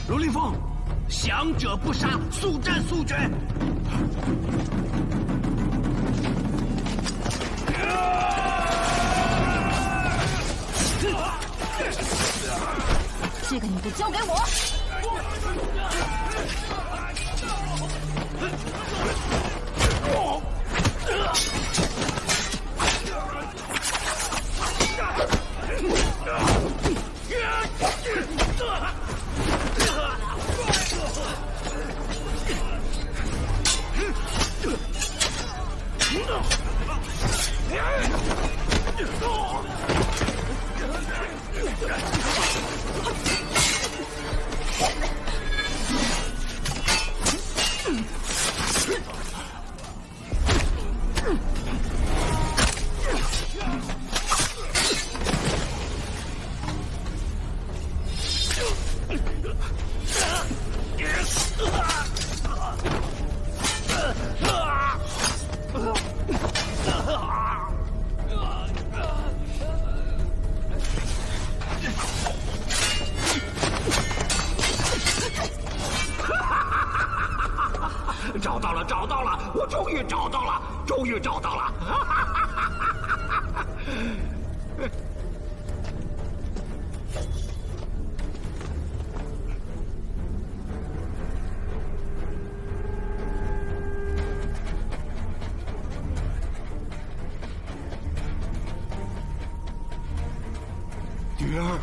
如林峰，降者不杀，速战速决。这个你得交给我。找到了！我终于找到了！终于找到了！女儿，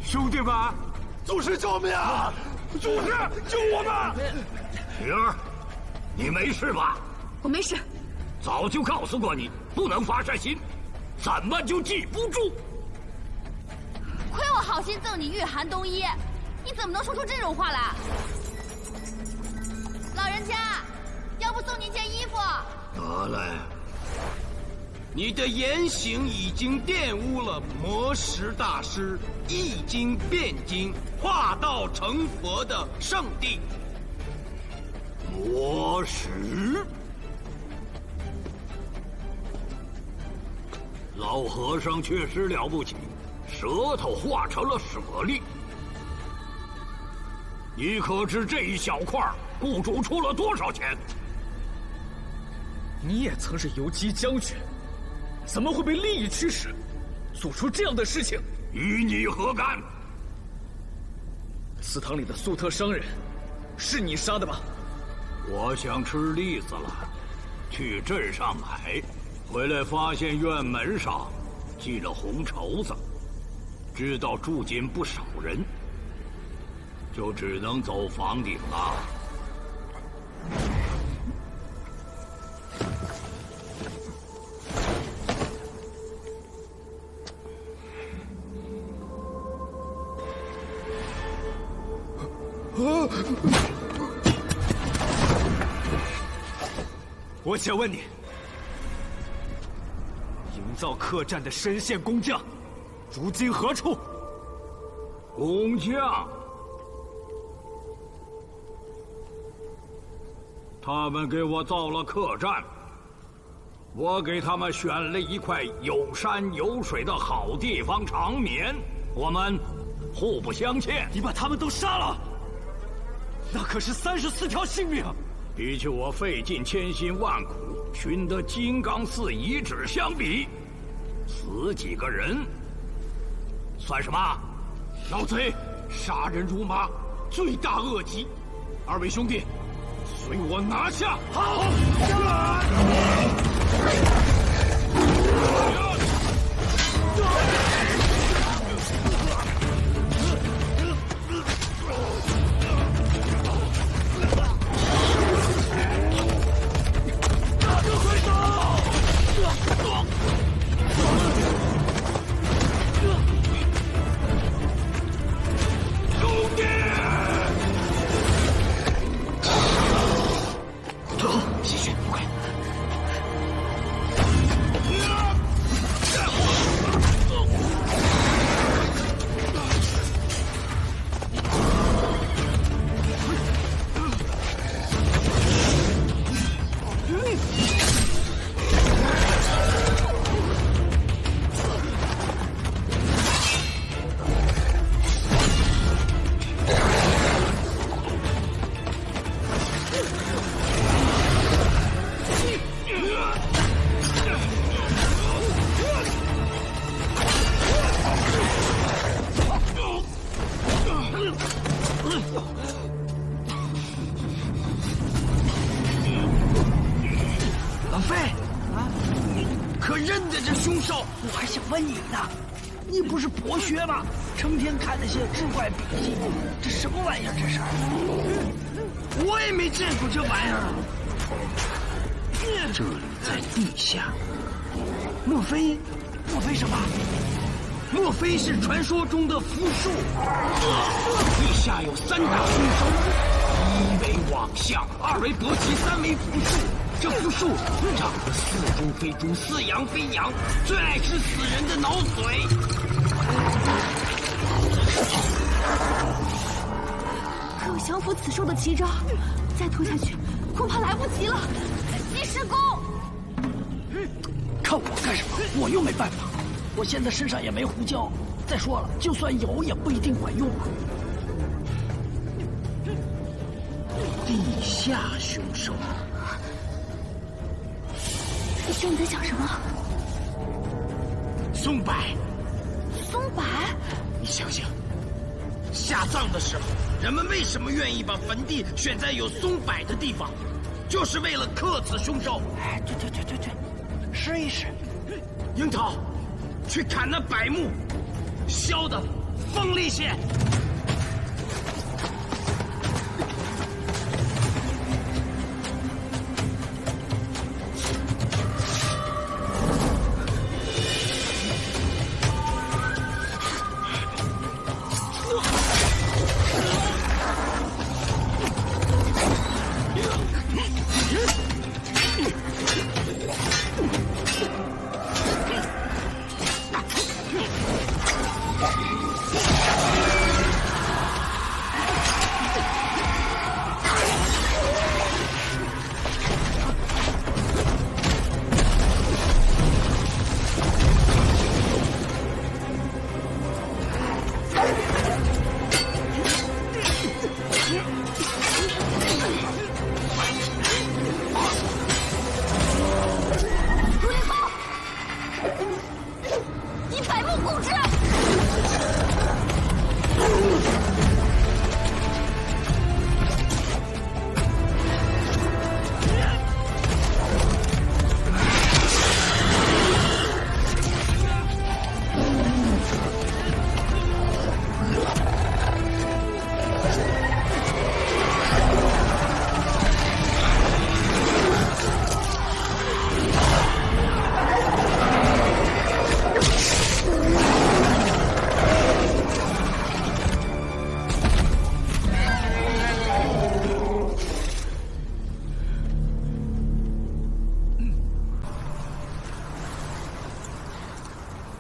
兄弟们，祖师救命啊！祖师救我们！女儿，你没事吧？我没事。早就告诉过你，不能发善心，怎么就记不住？亏我好心赠你御寒冬衣，你怎么能说出这种话来？老人家，要不送您件衣服？得嘞。你的言行已经玷污了魔石大师易经辩经化道成佛的圣地。魔石，老和尚确实了不起，舌头化成了舍利。你可知这一小块雇主出了多少钱？你也曾是游击将军，怎么会被利益驱使，做出这样的事情？与你何干？祠堂里的粟特商人，是你杀的吧？我想吃栗子了，去镇上买，回来发现院门上系着红绸子，知道住进不少人，就只能走房顶了。我想问你，营造客栈的深县工匠，如今何处？工匠，他们给我造了客栈，我给他们选了一块有山有水的好地方长眠，我们互不相欠。你把他们都杀了，那可是34条性命。比起我费尽千辛万苦寻得金刚寺遗址相比，死几个人算什么？老贼，杀人如麻，罪大恶极。二位兄弟，随我拿下！好。问你呢，你不是博学吗？成天看那些志怪笔记，这什么玩意儿？这是？我也没见过这玩意儿。这里在地下，莫非什么？莫非是传说中的符术？地下有3大凶手：1为妄象，2为搏击，3为符术。这符术长得似猪非猪，似羊非羊，最爱吃死人的脑髓。可有降服此兽的奇招，再拖下去恐怕来不及了。济世公，看我干什么？我又没办法，我现在身上也没胡椒。再说了，就算有也不一定管用啊。地下凶手。师兄，你在想什么？松柏，松柏？你想想，下葬的时候，人们为什么愿意把坟地选在有松柏的地方？就是为了克此凶手。哎，对，试一试。樱桃，去砍那柏木，削的锋利些。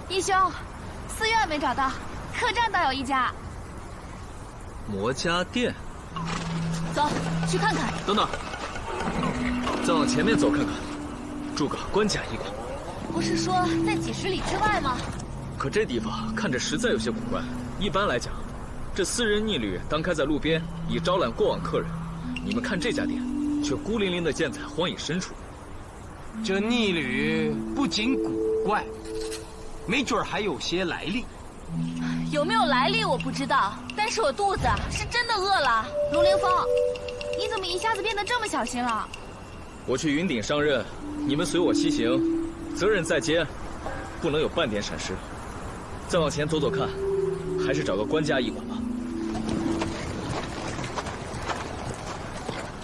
义兄，寺院没找到，客栈倒有一家。魔家店。走，去看看。等等，再往前面走看看，住个官家驿馆。不是说在几十里之外吗？可这地方看着实在有些古怪。一般来讲，这私人逆旅当开在路边，以招揽过往客人。你们看这家店，却孤零零地建在荒野深处。这逆旅不仅古怪，没准还有些来历。有没有来历我不知道，但是我肚子是真的饿了。龙凌风，你怎么一下子变得这么小心了？我去云顶上任，你们随我西行，责任在肩，不能有半点闪失。再往前走走看，还是找个官家驿馆吧。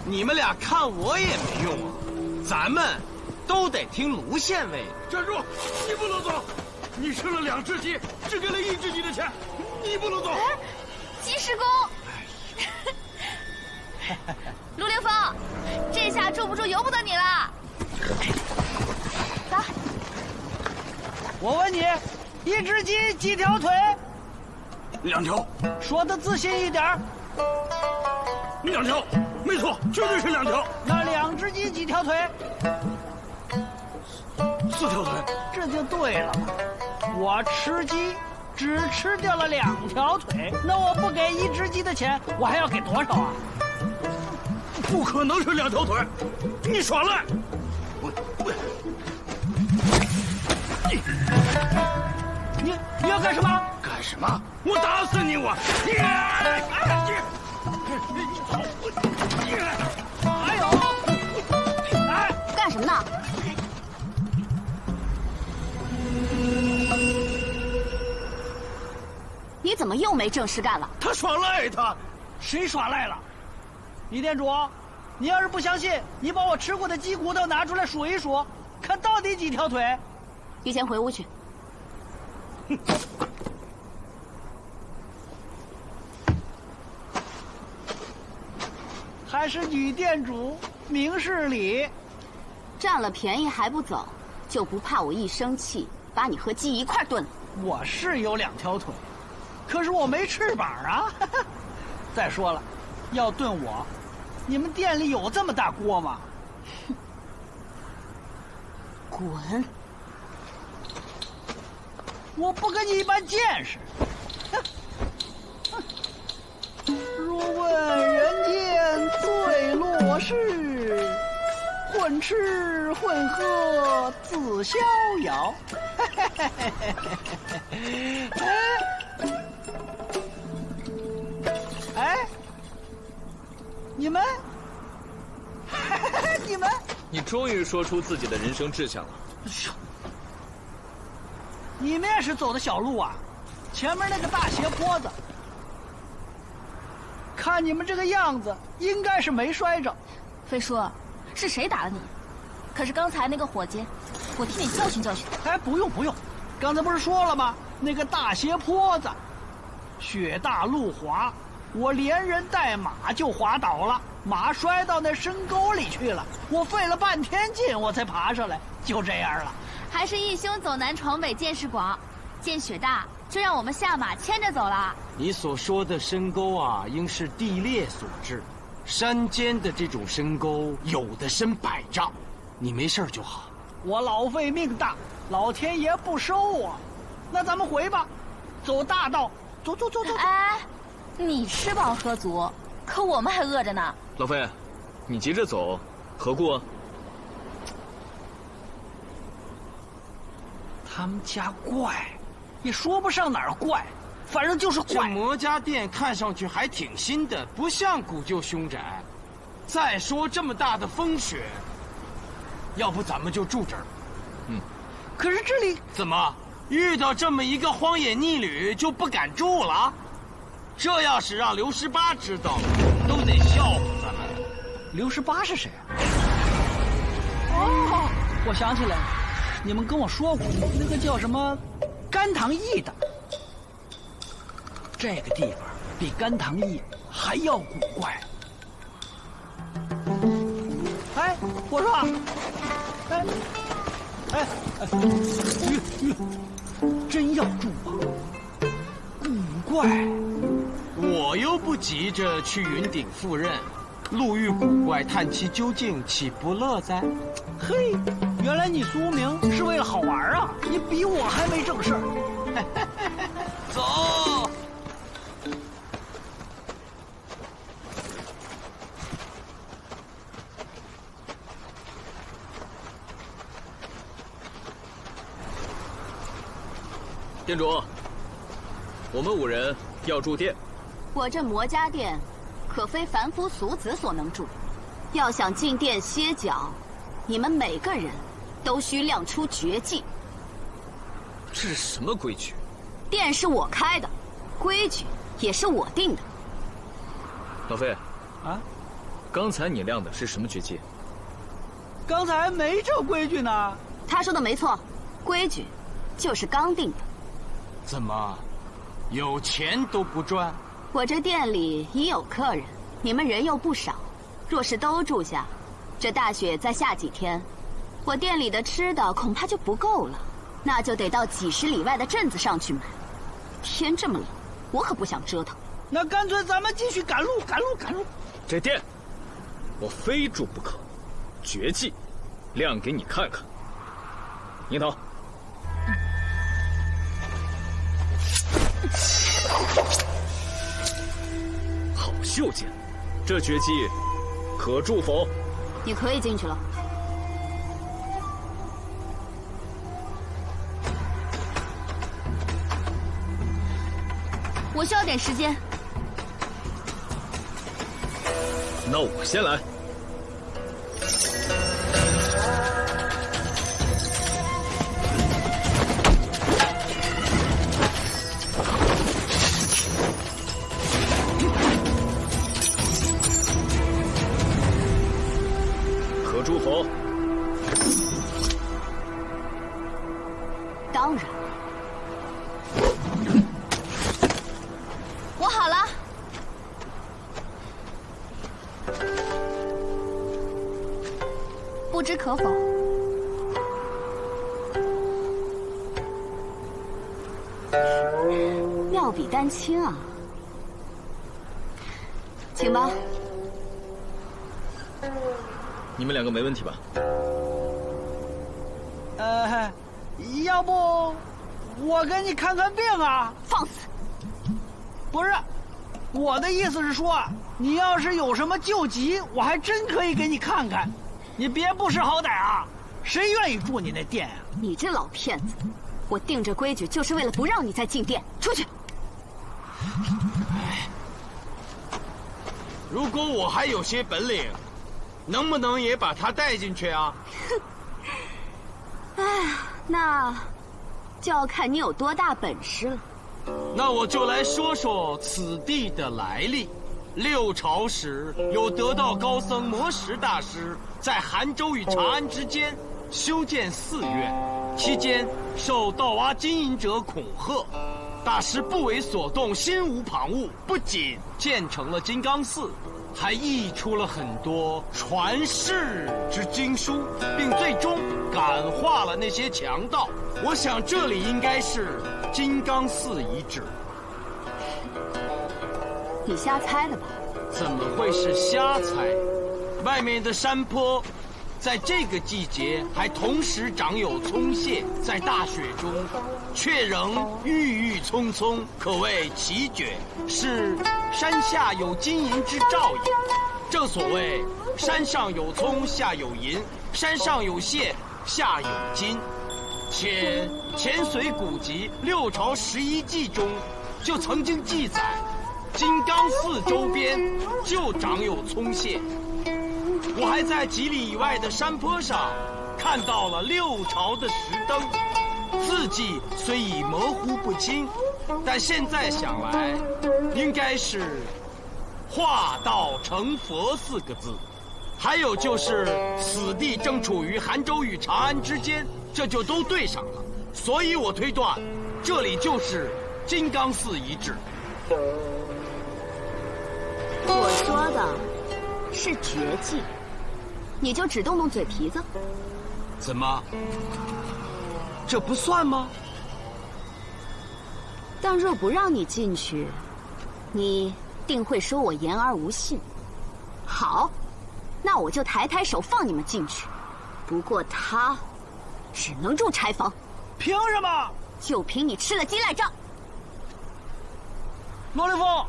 你们俩看我也没用啊，咱们都得听卢县尉。站住！你不能走！你吃了2只鸡，只给了1只鸡的钱，你不能走！济世公，卢凌风，这下住不住由不得你了。走。我问你，1只鸡几条腿？2条。说的仔细一点。2条，没错，绝对是2条。那2只鸡几条腿？4条腿。这就对了嘛。我吃鸡只吃掉了2条腿，那我不给1只鸡的钱，我还要给多少啊？不可能是2条腿，你耍赖！你要干什么？干什么？我打死你！我！还有，干什么呢？你怎么又没正事干了？他耍赖他。谁耍赖了？李店主，你要是不相信，你把我吃过的鸡骨头拿出来数一数，看到底几条腿。你先回屋去。还是女店主明事理。占了便宜还不走，就不怕我一生气把你和鸡一块炖了？我是有2条腿，可是我没翅膀啊。再说了，要炖我，你们店里有这么大锅吗？滚！我不跟你一般见识。若问人间最落世，混吃混喝自逍遥。哎，你们，你终于说出自己的人生志向了。你们也是走的小路啊，前面那个大斜坡子，看你们这个样子，应该是没摔着。飞叔，是谁打了你？可是刚才那个伙计，我替你教训教训。哎，不用，刚才不是说了吗？那个大斜坡子，雪大路滑，我连人带马就滑倒了，马摔到那深沟里去了，我费了半天劲我才爬上来，就这样了。还是义兄走南闯北见识广，见雪大就让我们下马牵着走了。你所说的深沟啊，应是地裂所致。山间的这种深沟，有的深100丈，你没事就好。我老费命大，老天爷不收我。那咱们回吧，走大道，走。哎，你吃饱喝足，可我们还饿着呢。老费，你急着走，何故啊？他们家怪，也说不上哪儿怪，反正就是这怪。魔家店看上去还挺新的，不像古旧凶宅。再说这么大的风雪，要不咱们就住这儿。可是这里怎么遇到这么一个荒野逆旅就不敢住了？这要是让刘十八知道了，都得笑话咱们。刘十八是谁啊？哦，我想起来了，你们跟我说过，那个叫什么甘棠驿的，这个地方比甘棠驿还要古怪。哎，我说，真要住啊？古怪。我又不急着去云顶赴任，路遇古怪探其究竟，岂不乐哉？嘿，原来你苏明是为了好玩啊！你比我还没正事儿。走。店主，我们5人要住店。我这魔家店，可非凡夫俗子所能住。要想进店歇脚，你们每个人都需亮出绝技。这是什么规矩？店是我开的，规矩也是我定的。老费，啊，刚才你亮的是什么绝技？刚才没这规矩呢。他说的没错，规矩就是刚定的。怎么，有钱都不赚？我这店里已有客人，你们人又不少，若是都住下，这大雪再下几天，我店里的吃的恐怕就不够了，那就得到几10里外的镇子上去买。天这么冷，我可不想折腾。那干脆咱们继续赶路。这店，我非住不可。绝技，亮给你看看。樱桃。好袖剑，这绝技可住否？你可以进去了。我需要点时间。那我先来。我好了。不知可否？妙笔丹青啊，请吧。你们两个没问题吧？要不我给你看看病啊？放肆！不是，我的意思是说，你要是有什么救急，我还真可以给你看看。你别不识好歹啊！谁愿意住你那店呀？你这老骗子！我定这规矩就是为了不让你再进店，出去！如果我还有些本领，能不能也把他带进去啊？哎呀，那就要看你有多大本事了。那我就来说说此地的来历。六朝时，有得道高僧魔石大师在韩州与长安之间修建寺院，期间受盗挖金银者恐吓，大师不为所动，心无旁骛，不仅建成了金刚寺，还译出了很多传世之经书，并最终感化了那些强盗。我想这里应该是金刚寺遗址。你瞎猜的吧？怎么会是瞎猜？外面的山坡，在这个季节还同时长有葱蟹，在大雪中却仍郁郁葱葱，可谓奇绝，是山下有金银之兆也。正所谓山上有葱，下有银；山上有蟹，下有金。且前隋古籍《六朝11记》中就曾经记载，金刚寺周边就长有葱蟹。我还在几里以外的山坡上看到了六朝的石灯，字迹虽已模糊不清，但现在想来，应该是“化道成佛”4个字。还有就是此地正处于韩州与长安之间，这就都对上了。所以我推断，这里就是金刚寺遗址。我说的是绝技，你就只动动嘴皮子。怎么？这不算吗？但若不让你进去，你定会说我言而无信。好，那我就抬抬手放你们进去。不过他只能住柴房。凭什么？就凭你吃了鸡赖账。罗凌风，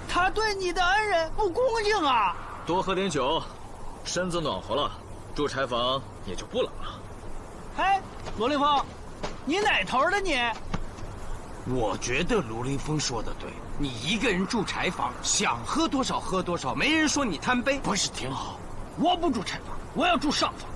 他对你的恩人不恭敬啊！多喝点酒，身子暖和了，住柴房也就不冷了。哎，罗凌风，你哪头的你？我觉得罗凌风说的对，你一个人住柴房，想喝多少喝多少，没人说你贪杯，不是挺好？我不住柴房，我要住上房。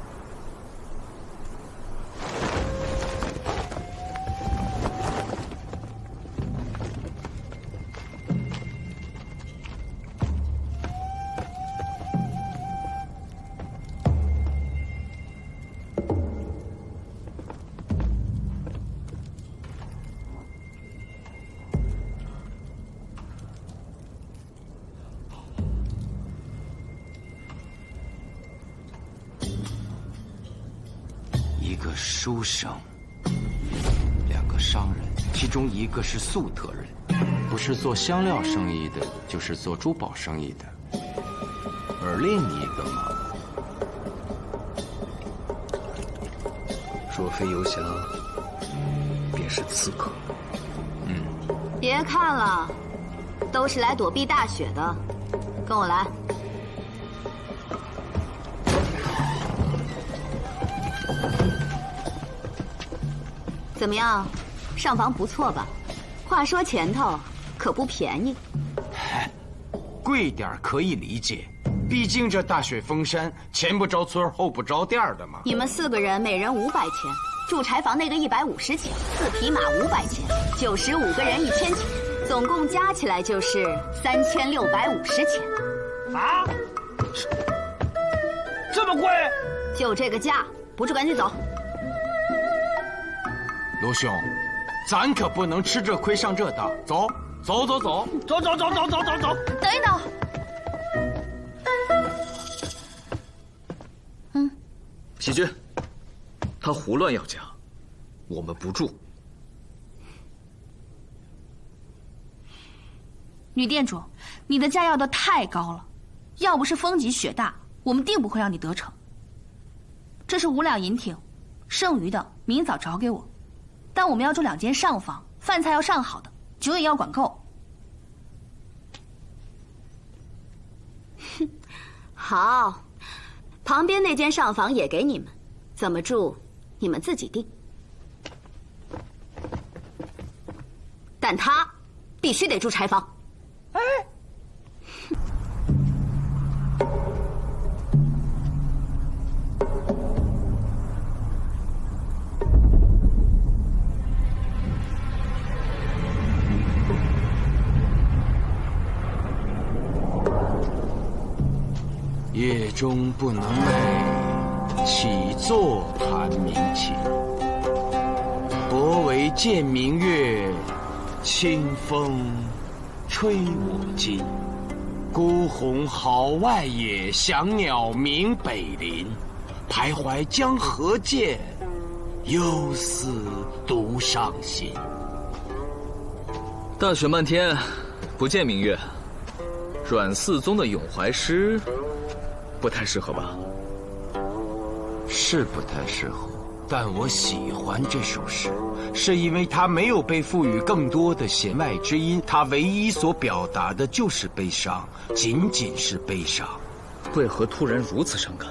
一个书生，两个商人，其中一个是粟特人，不是做香料生意的，就是做珠宝生意的。而另一个嘛，若非游侠，便是刺客。别看了，都是来躲避大雪的。跟我来。怎么样，上房不错吧？话说前头可不便宜。贵点可以理解，毕竟这大雪封山，前不着村后不着店的嘛。你们4个人每人500钱，住柴房那个150钱，4匹马500钱，95个人1000钱，总共加起来就是3650钱。啊？这么贵？就这个价，不住赶紧走。罗兄，咱可不能吃这亏上这当。走，走走走，走。等一等。喜君，他胡乱要价，我们不住。女店主，你的价要的太高了，要不是风急雪大，我们定不会让你得逞。这是5两银挺，剩余的明早找给我。但我们要住2间上房，饭菜要上好的，酒也要管够。哼，好，旁边那间上房也给你们，怎么住你们自己定。但他必须得住柴房。哎，夜中不能寐，起坐弹鸣琴。薄帷见明月，清风吹我襟。孤鸿号外野，翔鸟鸣北林。徘徊江河间，忧思独上心。大雪漫天，不见明月，阮嗣宗的咏怀诗不太适合吧？是不太适合，但我喜欢这首诗，是因为它没有被赋予更多的弦外之音，它唯一所表达的就是悲伤，仅仅是悲伤。为何突然如此伤感？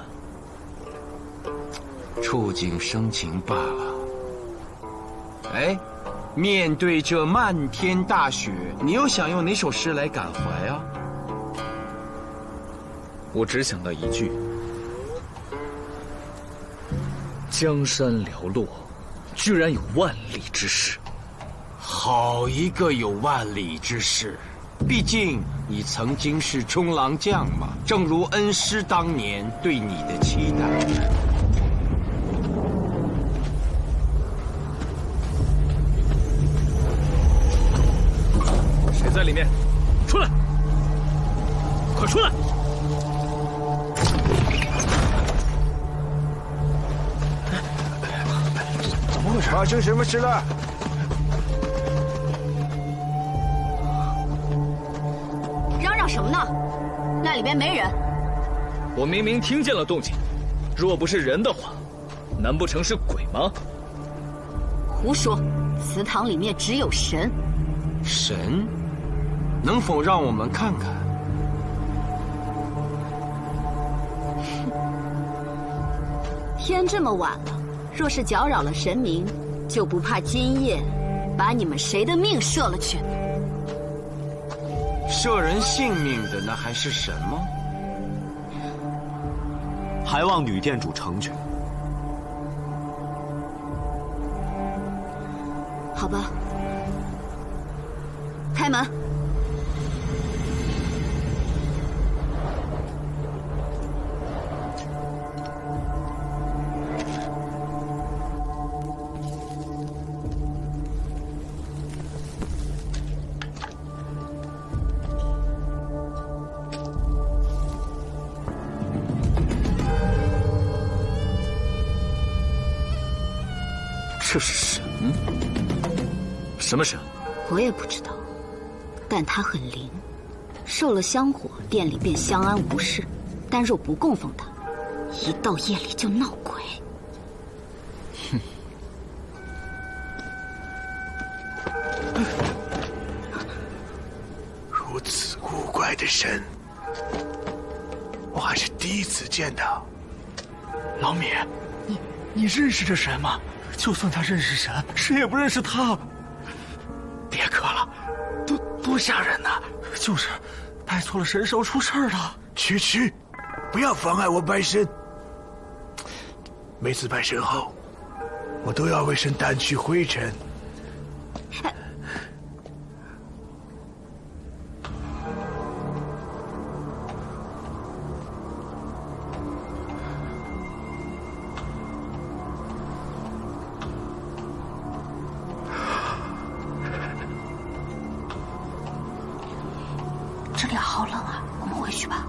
触景生情罢了。哎，面对这漫天大雪，你又想用哪首诗来感怀啊？我只想到一句：江山寥落，居然有万里之势。好一个有万里之势！毕竟你曾经是冲浪将嘛，正如恩师当年对你的期待。谁在里面？出来！快出来！怎么回事？发生什么事了？嚷嚷什么呢？那里边没人。我明明听见了动静，若不是人的话，难不成是鬼吗？胡说！祠堂里面只有神。神？能否让我们看看？天这么晚了，若是搅扰了神明，就不怕今夜把你们谁的命射了去。摄人性命的那还是神吗？还望女店主成全。好吧，开门。这是神？什么神？我也不知道，但它很灵，受了香火，店里便相安无事；但若不供奉它，一到夜里就闹鬼。哼！如此古怪的神，我还是第一次见到。老米，你认识这神吗？就算他认识神，谁也不认识他。别磕了，多吓人呐！就是拜错了神手出事儿了。去，不要妨碍我拜神。每次拜神后，我都要为神掸去灰尘。这里好冷啊，我们回去吧。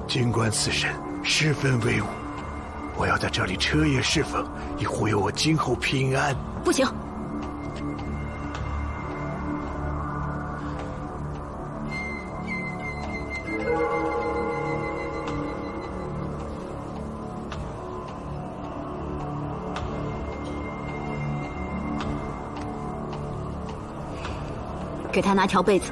尽管此神十分威武，我要在这里彻夜侍奉，以护佑我今后平安。不行。给他拿条被子。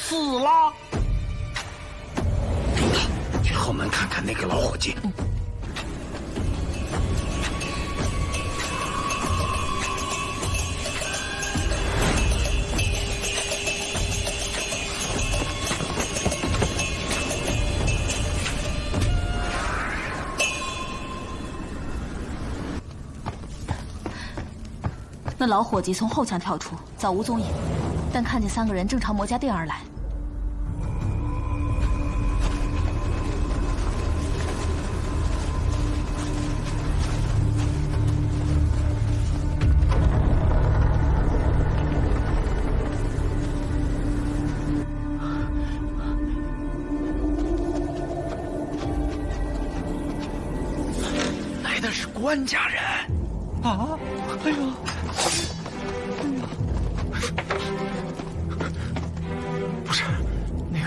死了！领导，去后门看看那个老伙计。那老伙计从后墙跳出，早无踪影，但看见3个人正朝魔家店而来。来的是官家人。啊！哎呦！不是，那个，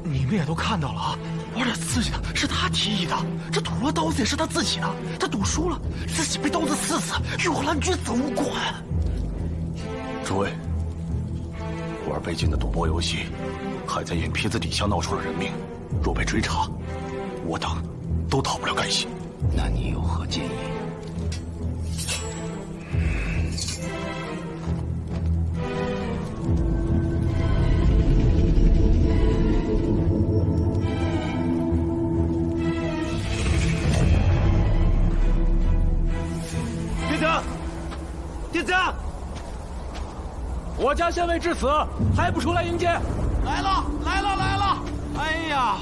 你们也都看到了啊！玩点刺激的是他提议的，这土罗刀子也是他自己的，他赌输了，自己被刀子刺死，与我蓝军怎么管？诸位，玩被禁的赌博游戏，还在眼皮子底下闹出了人命，若被追查，我等都逃不了干系。那你有何建议？弟子，我家县尉至此还不出来迎接？来了，来了，来了！哎呀，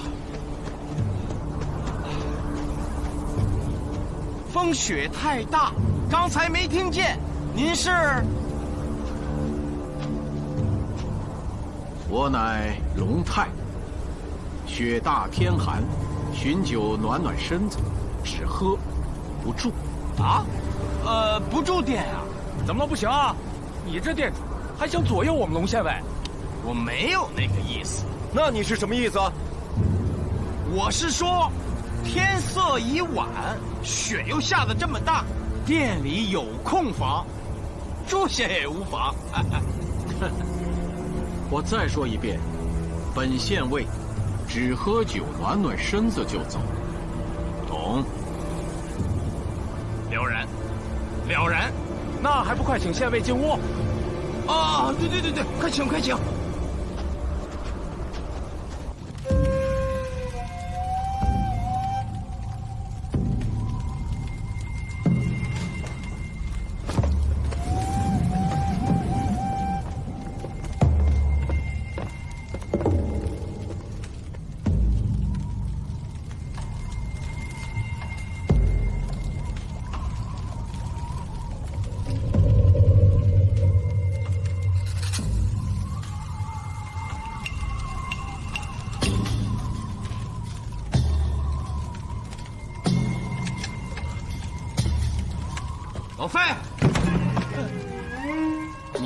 风雪太大，刚才没听见。您是？我乃龙泰。雪大天寒，寻酒暖暖身子，只喝不住。啊？不住店啊？怎么了？不行啊！你这店主还想左右我们龙县尉？我没有那个意思。那你是什么意思？我是说，天色已晚，雪又下得这么大，店里有空房，住下也无妨。我再说一遍，本县尉只喝酒暖暖身子就走，懂？了然，了然。那还不快请县尉进屋？啊，对，快请快请。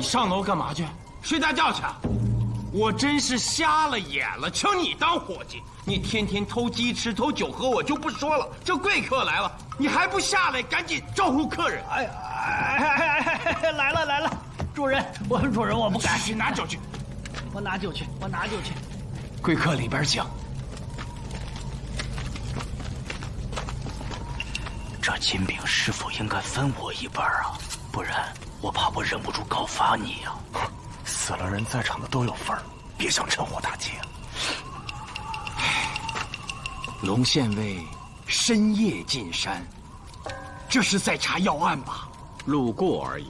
你上楼干嘛去？睡大觉去？我真是瞎了眼了，请你当伙计，你天天偷鸡吃偷酒喝我就不说了，这贵客来了，你还不下来赶紧招呼客人？哎，来了，主人我不敢。去拿酒去，我拿酒去。贵客里边请。这金饼是否应该分我一半啊？不然我怕我忍不住告发你呀。死了人在场的都有份儿，别想趁火打劫。龙县尉深夜进山，这是在查要案吧？路过而已。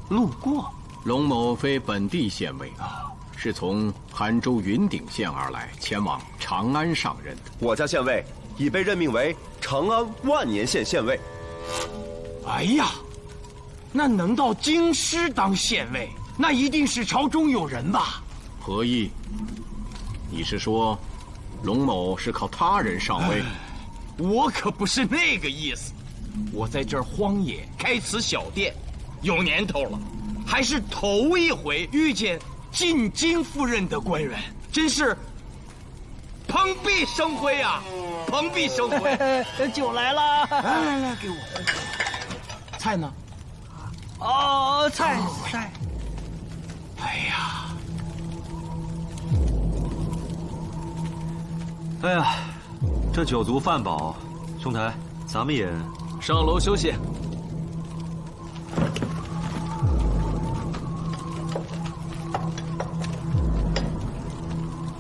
路过？龙某非本地县尉，是从杭州云顶县而来，前往长安上任。我家县尉已被任命为长安万年县县尉。哎呀，那能到京师当县尉，那一定是朝中有人吧？何意？你是说，龙某是靠他人上位？我可不是那个意思。我在这儿荒野开此小店，有年头了，还是头一回遇见进京赴任的官员，真是蓬荜生辉啊！蓬荜生辉。酒来了，来，给我。菜呢？哦，菜。哎呀，哎呀，这酒足饭饱，兄台，咱们也上楼休息。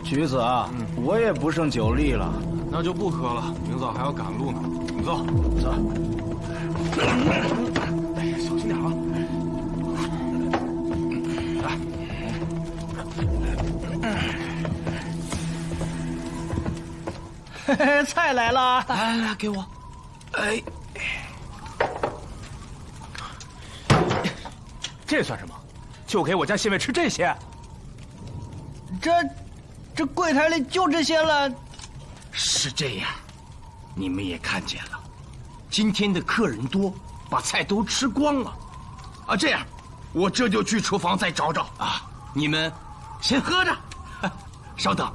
橘子啊，我也不剩酒力了，那就不喝了，明早还要赶路呢。你走。哎呀，小心点啊！来，菜来了，来，给我。哎，这算什么？就给我家县尉吃这些？这柜台里就这些了。是这样，你们也看见了，今天的客人多，把菜都吃光了。啊，这样，我这就去厨房再找找啊。你们先喝着，稍等。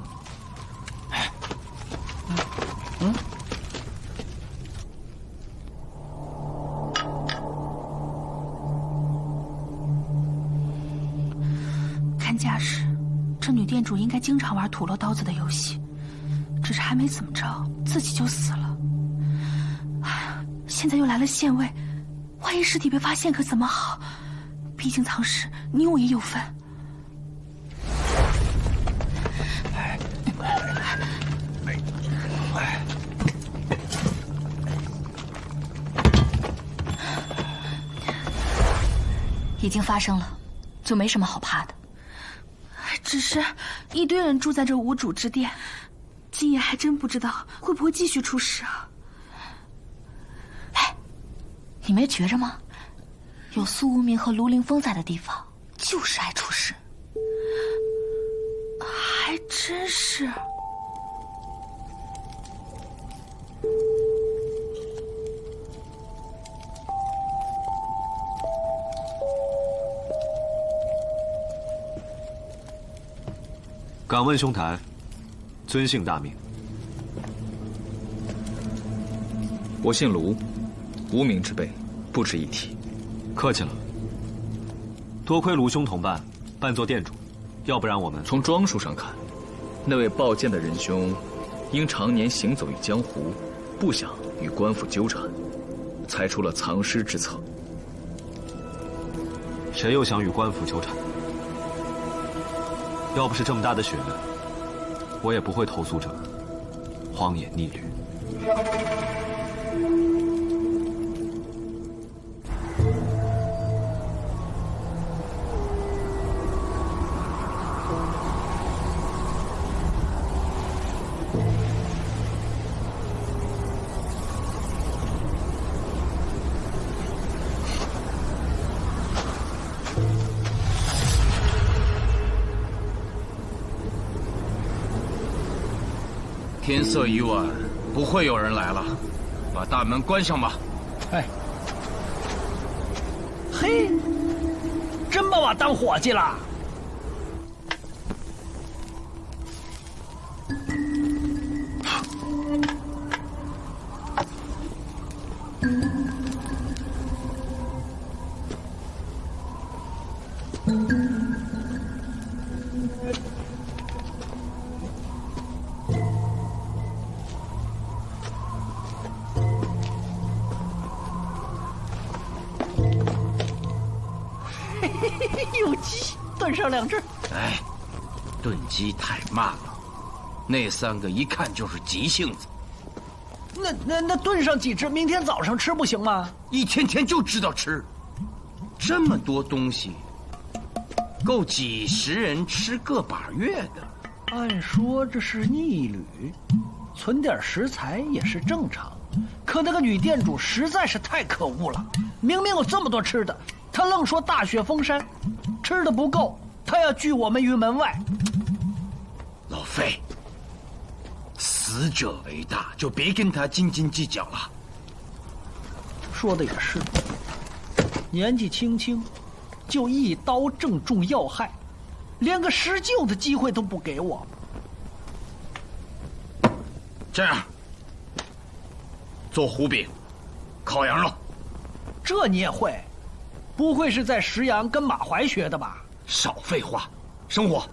看架势，这女店主应该经常玩土漏刀子的游戏，只是还没怎么着，自己就死了。现在又来了县尉，万一尸体被发现可怎么好？毕竟藏尸，你我也有份。已经发生了，就没什么好怕的。只是一堆人住在这无主之店，今夜还真不知道会不会继续出事啊！哎，你没觉着吗？有苏无名和卢凌风在的地方，就是爱出事。还真是。敢问兄台，尊姓大名？我姓卢，无名之辈，不值一提。客气了。多亏卢兄同伴，扮作店主，要不然我们从装束上看，那位抱剑的仁兄，因常年行走于江湖，不想与官府纠缠，才出了藏尸之策。谁又想与官府纠缠？要不是这么大的血脉，我也不会投宿这荒野逆旅。天色已晚，不会有人来了，把大门关上吧。哎，嘿，这么我当伙计了。有鸡，炖上2只。哎，炖鸡太慢了，那3个一看就是急性子。那炖上几只，明天早上吃不行吗？一天天就知道吃，这么多东西，够几10人吃个把月的。按说这是逆旅，存点食材也是正常。可那个女店主实在是太可恶了，明明有这么多吃的，她愣说大雪封山，吃的不够，她要拒我们于门外。老费，死者为大，就别跟他斤斤计较了。说的也是，年纪轻轻，就一刀正中要害，连个施救的机会都不给我。这样，做糊饼，烤羊肉。这你也会？不会是在石阳跟马怀学的吧？少废话，生火。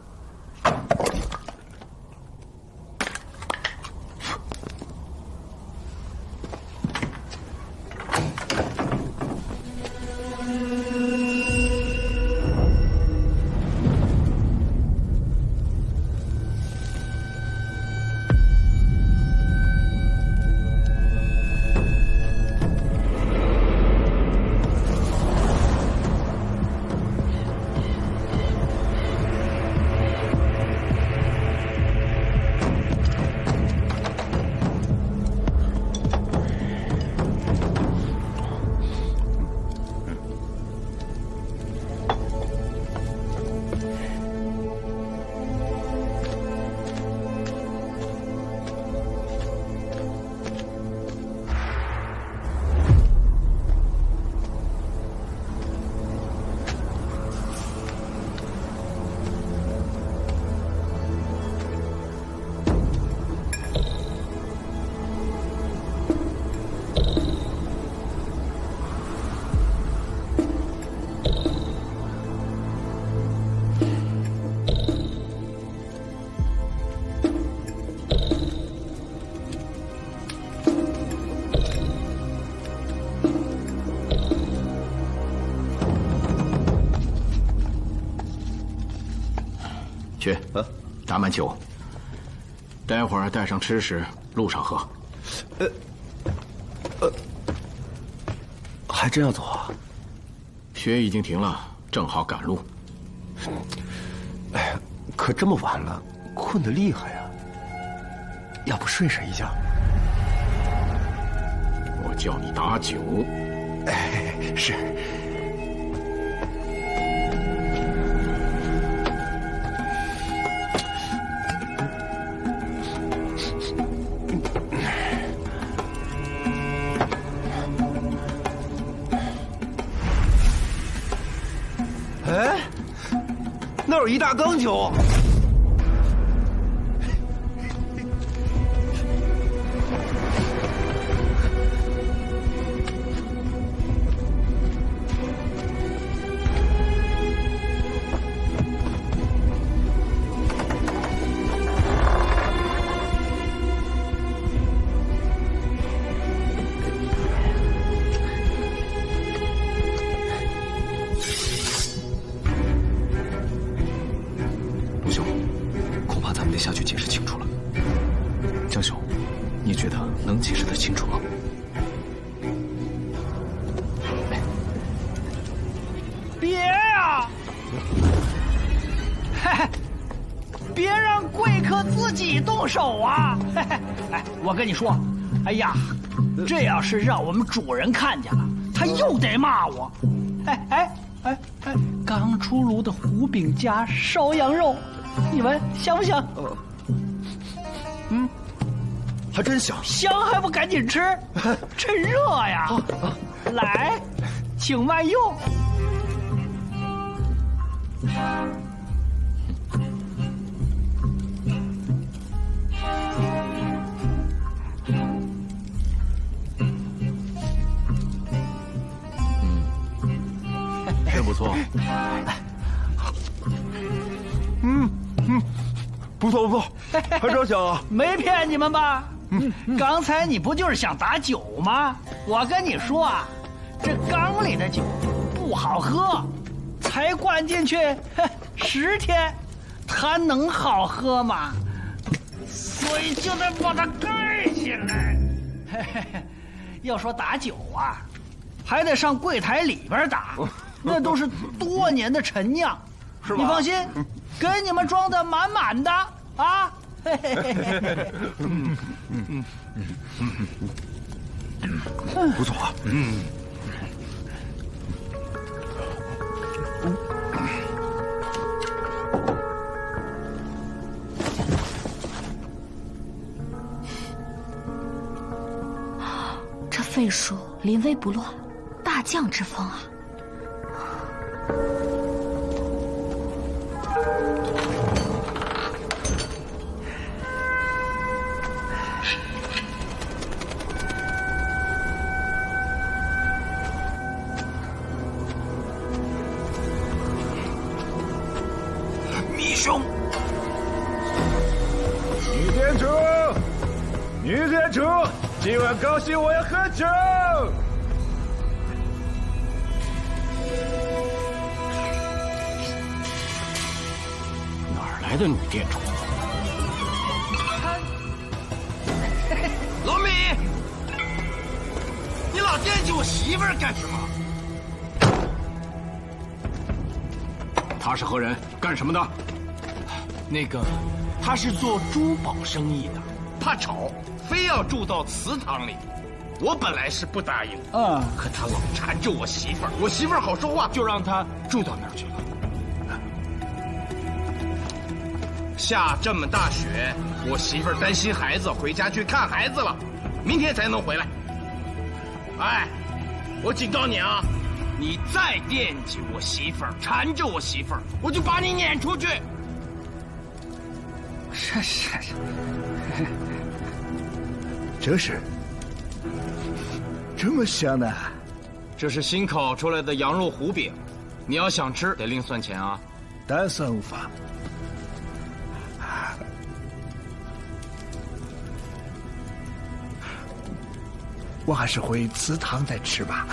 去，打满酒，待会儿带上吃食，路上喝。还真要走啊？雪已经停了，正好赶路。哎，可这么晚了，困得厉害呀。要不睡上一觉？我叫你打酒。哎，是。哎，那有一大缸酒。下去解释清楚了。江兄，你觉得能解释得清楚吗？别呀！嘿嘿，别让贵客自己动手啊！嘿嘿，哎，我跟你说，哎呀，这要是让我们主人看见了，他又得骂我。哎，刚出炉的糊饼加烧羊肉，你们香不香？还真香。香还不赶紧吃，趁热呀！来，请慢用。是不错。不错不错，还真香啊！没骗你们吧？刚才你不就是想打酒吗？我跟你说啊，这缸里的酒不好喝，才灌进去10天，它能好喝吗？所以就得把它盖起来。要说打酒啊，还得上柜台里边打，那都是多年的陈酿。是吧？你放心，给你们装的满满的啊！不错啊。这费叔临危不乱，大将之风啊！密兄，女店主，女店主，今晚高兴我要喝酒。哪儿来的女店主？老米，你老惦记我媳妇儿干什么？他是何人？干什么的？那个，他是做珠宝生意的，怕吵，非要住到祠堂里。我本来是不答应的，可他老缠着我媳妇儿，我媳妇儿好说话，就让他住到那儿去了。下这么大雪，我媳妇儿担心孩子，回家去看孩子了，明天才能回来。哎，我警告你啊，你再惦记我媳妇儿，缠着我媳妇儿，我就把你撵出去。这是这么香呢？这是新烤出来的羊肉糊饼，你要想吃得另算钱啊。单算无妨。我还是回祠堂再吃吧。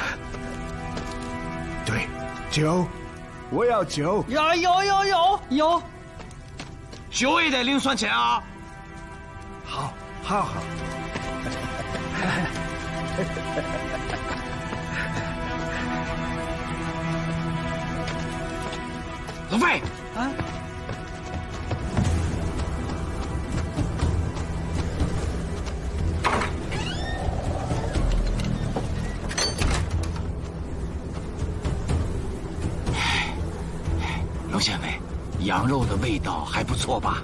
对，酒，我要酒。有，酒也得另算钱啊。好。老费啊，刘县尉，羊肉的味道还不错吧？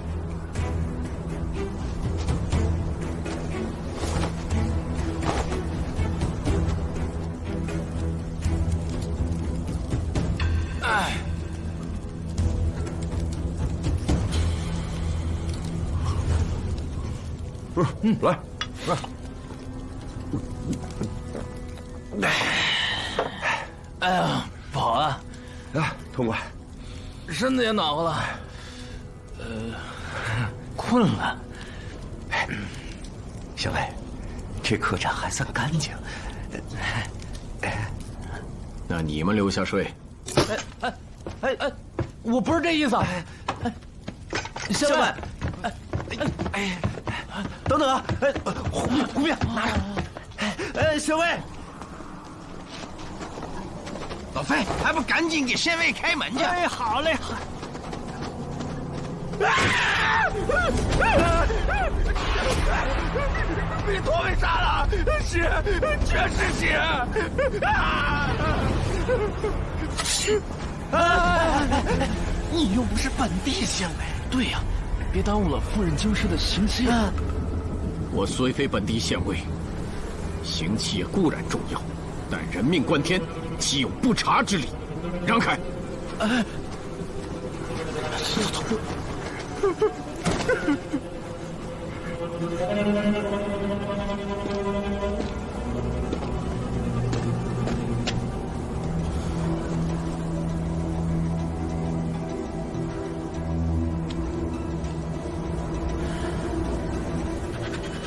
来。哎呀，不好啊！来，痛快。身子也暖和了，困了。小魏，这客栈还算干净。那你们留下睡。我不是这意思。小魏，等等啊！胡兵，拿上。小魏，老费，还不赶紧给县尉开门去？哎，好嘞。被托给杀了，血，全是血！你又不是本地县尉。对呀，别耽误了夫人京师的刑期。我虽非本地县尉，刑期固然重要，但人命关天，岂有不查之理？让开！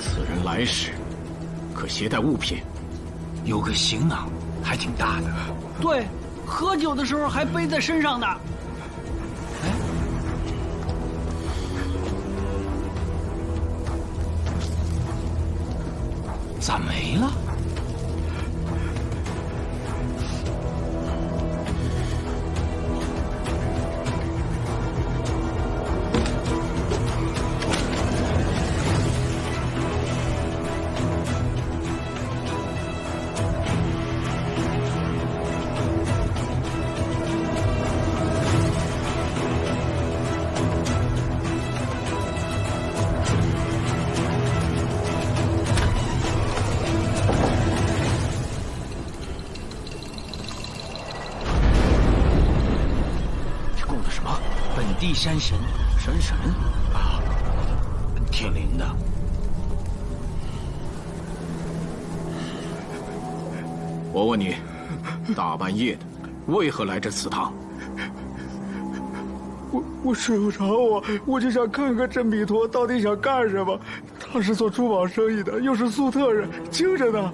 此人来时可携带物品？有个行囊，还挺大的。对，喝酒的时候还背在身上呢。咋没了？地山神，山神啊，挺灵的。我问你，大半夜的，为何来这祠堂？我睡不着，我就想看看这弥陀到底想干什么。他是做珠宝生意的，又是粟特人，精着呢，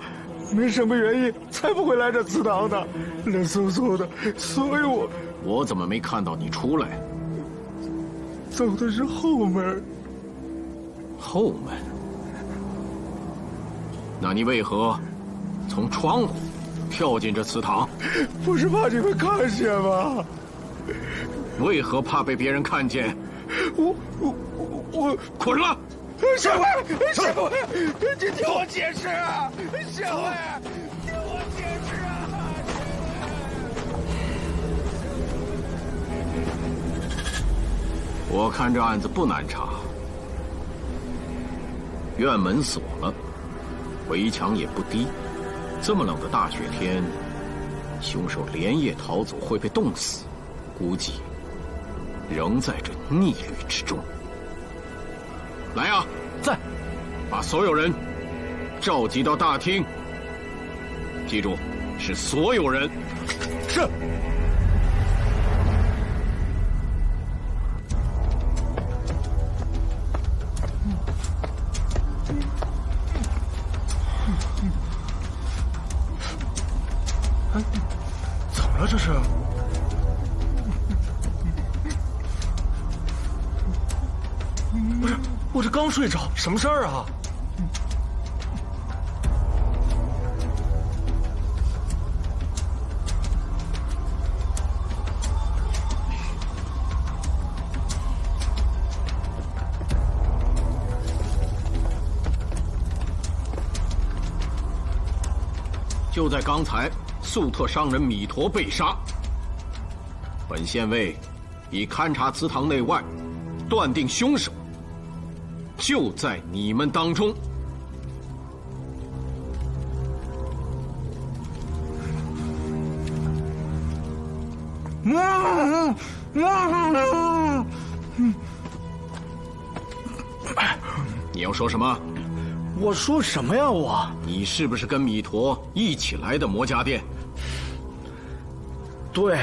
没什么原因才不会来这祠堂的，冷飕飕的，所以我怎么没看到你出来？走的是后门。后门？那你为何从窗户跳进这祠堂？不是怕你们看见吗？为何怕被别人看见？我捆了！小慧，小慧，你听我解释啊！小慧，听我解释啊！我看这案子不难查，院门锁了，围墙也不低，这么冷的大雪天，凶手连夜逃走会被冻死，估计仍在这逆旅之中。来啊，在，把所有人召集到大厅，记住，是所有人。是。怎么了？这是？不是，我这刚睡着，什么事儿啊？就在刚才，粟特商人米陀被杀。本县尉已勘察祠堂内外，断定凶手就在你们当中。你要说什么？我说什么呀？你是不是跟米陀一起来的魔家店？对，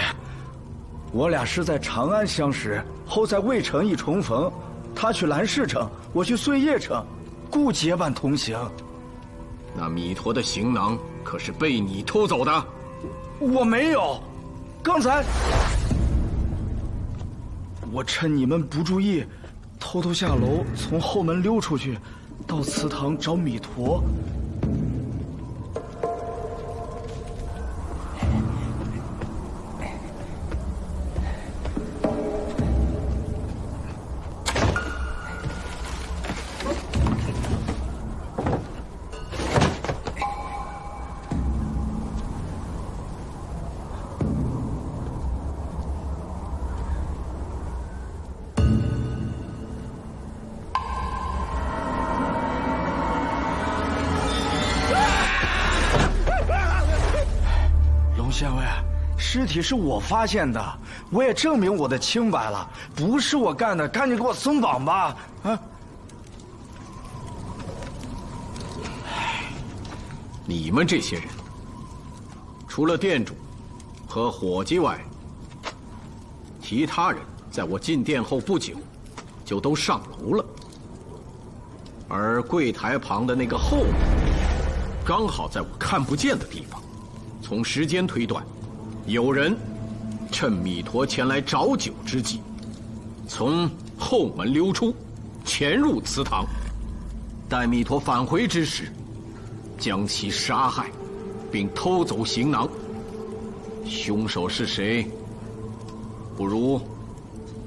我俩是在长安相识，后在渭城一重逢。他去兰氏城，我去碎叶城，故结伴同行。那米陀的行囊可是被你偷走的？我没有，刚才我趁你们不注意，偷偷下楼，从后门溜出去。到祠堂找米陀，县尉，尸体是我发现的，我也证明我的清白了，不是我干的，赶紧给我松绑吧！啊！你们这些人，除了店主和伙计外，其他人在我进店后不久，就都上楼了。而柜台旁的那个后门，刚好在我看不见的地方。从时间推断，有人趁弥陀前来找酒之际，从后门溜出，潜入祠堂。待弥陀返回之时，将其杀害，并偷走行囊。凶手是谁？不如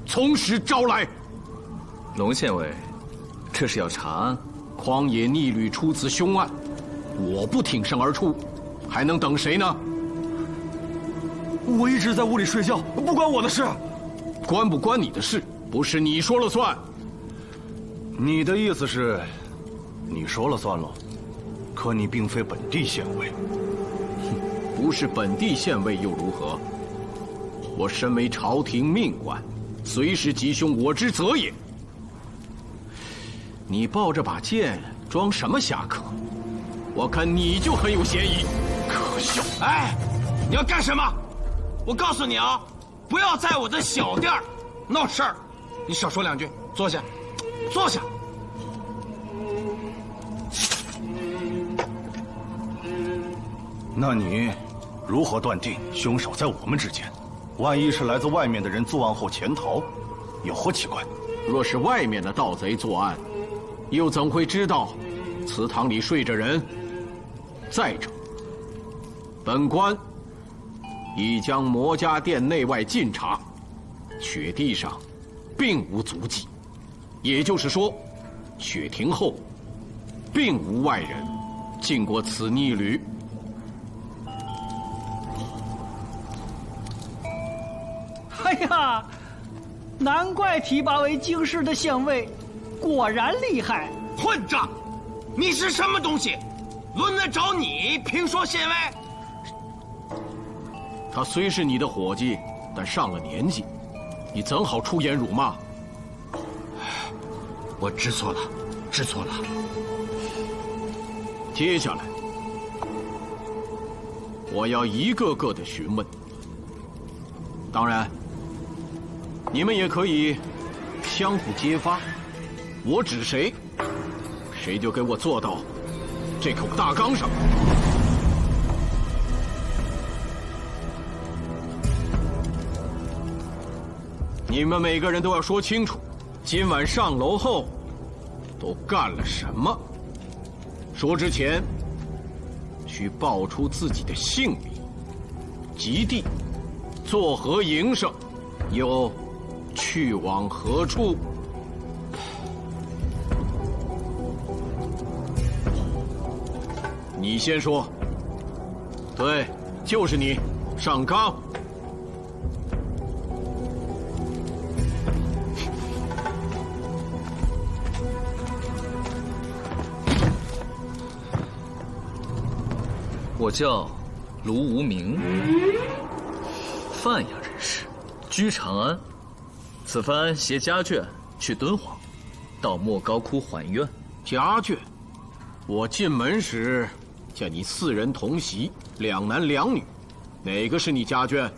从实招来。龙县尉，这是要查案？荒野逆旅出此凶案，我不挺身而出，还能等谁呢？我一直在屋里睡觉，不关我的事。关不关你的事，不是你说了算。你的意思是，你说了算喽？可你并非本地县尉。不是本地县尉又如何？我身为朝廷命官，随时吉凶我之责也。你抱着把剑装什么侠客？我看你就很有嫌疑。可笑！哎，你要干什么？我告诉你啊，不要在我的小店闹事儿。你少说两句，坐下，坐下。那你如何断定凶手在我们之间？万一是来自外面的人作案后潜逃，有何奇怪？若是外面的盗贼作案，又怎会知道祠堂里睡着人？再者，本官已将魔家店内外尽查，雪地上并无足迹，也就是说，雪停后并无外人进过此逆旅。哎呀，难怪提拔为京师的县尉，果然厉害！混账！你是什么东西？轮得着你评说县尉？他虽是你的伙计，但上了年纪，你怎好出言辱骂？我知错了，知错了。接下来，我要一个个的询问。当然，你们也可以相互揭发，我指谁，谁就给我坐到这口大缸上。你们每个人都要说清楚，今晚上楼后都干了什么。说之前，需报出自己的姓名、籍地、作何营生，又去往何处。你先说。对，就是你，上纲。我叫卢无名，范阳人士，居长安。此番携家眷去敦煌，到莫高窟还愿。家眷，我进门时见你4人同席，2男2女，哪个是你家眷？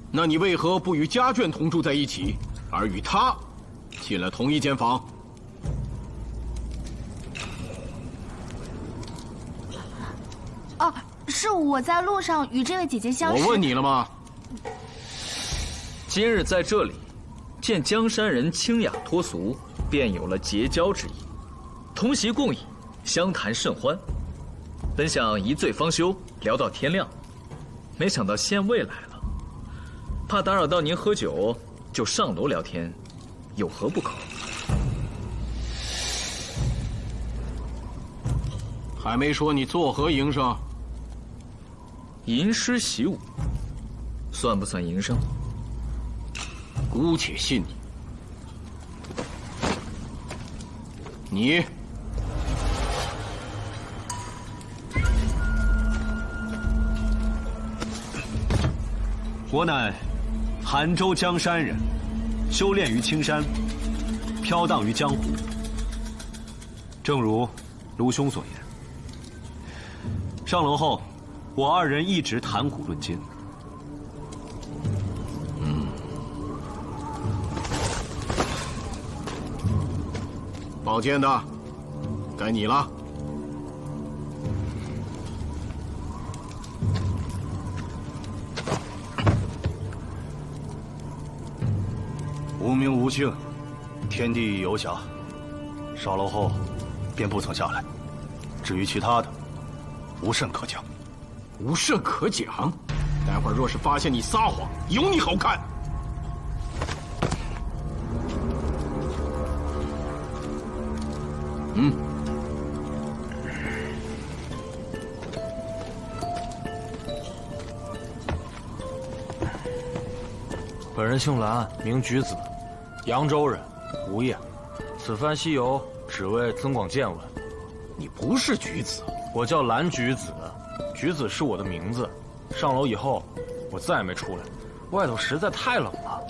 那你为何不与家眷同住在一起，而与他进了同一间房？哦，是我在路上与这位姐姐相识。我问你了吗？今日在这里见江山人清雅脱俗，便有了结交之意，同席共饮，相谈甚欢。本想一醉方休，聊到天亮，没想到县尉来了。怕打扰到您喝酒，就上楼聊天，有何不可？还没说你作何营生？吟诗习武，算不算营生？姑且信你。你。我乃韩州江山人，修炼于青山，飘荡于江湖。正如卢兄所言，上楼后，我二人一直谈古论今。宝剑的，该你了。无名无姓，天地游侠，上楼后便不曾下来。至于其他的，无甚可讲。无甚可讲？待会儿若是发现你撒谎，有你好看！本人姓蓝，名举子，扬州人，无业。此番西游，只为增广见闻。你不是举子，我叫蓝举子，举子是我的名字。上楼以后，我再也没出来，外头实在太冷了。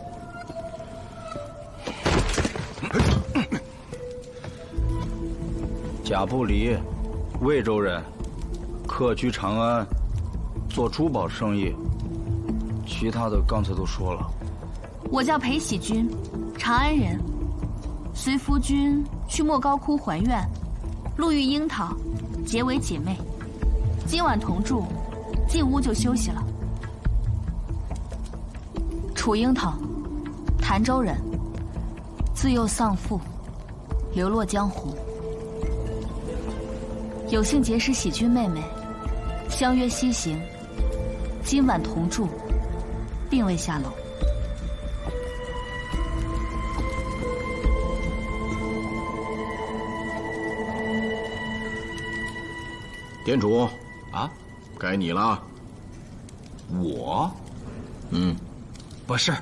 贾不离，魏州人，客居长安，做珠宝生意。其他的刚才都说了。我叫裴喜君，长安人，随夫君去莫高窟还愿，路遇樱桃，结为姐妹。今晚同住，进屋就休息了。楚樱桃，潭州人，自幼丧父，流落江湖。有幸结识喜君妹妹，相约西行，今晚同住，并未下楼。店主，啊，该你了。我，不是，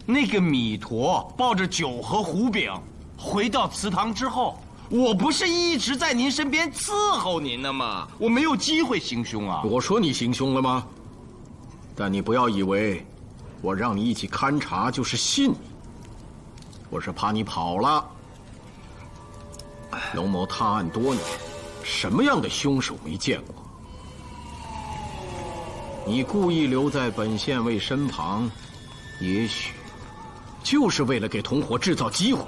那个弥陀抱着酒和胡饼回到祠堂之后，我不是一直在您身边伺候您呢吗？我没有机会行凶啊！我说你行凶了吗？但你不要以为我让你一起勘察就是信你，我是怕你跑了。龙某踏案多年，什么样的凶手没见过？你故意留在本县尉身旁，也许就是为了给同伙制造机会。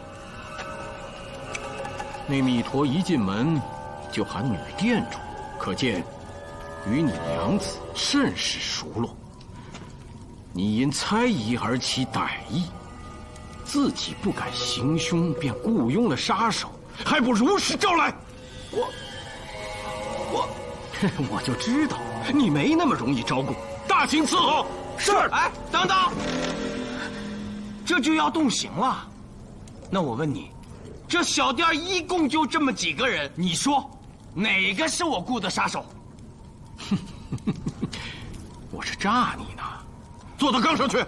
那弥陀一进门就喊女店主，可见与你娘子甚是熟络。你因猜疑而起歹意，自己不敢行凶，便雇佣了杀手，还不如实招来。我就知道你没那么容易招供，大刑伺候。是。哎，等等，这就要动刑了。那我问你，这小店一共就这么几个人，你说哪个是我雇的杀手？我是诈你呢。坐到杠上去。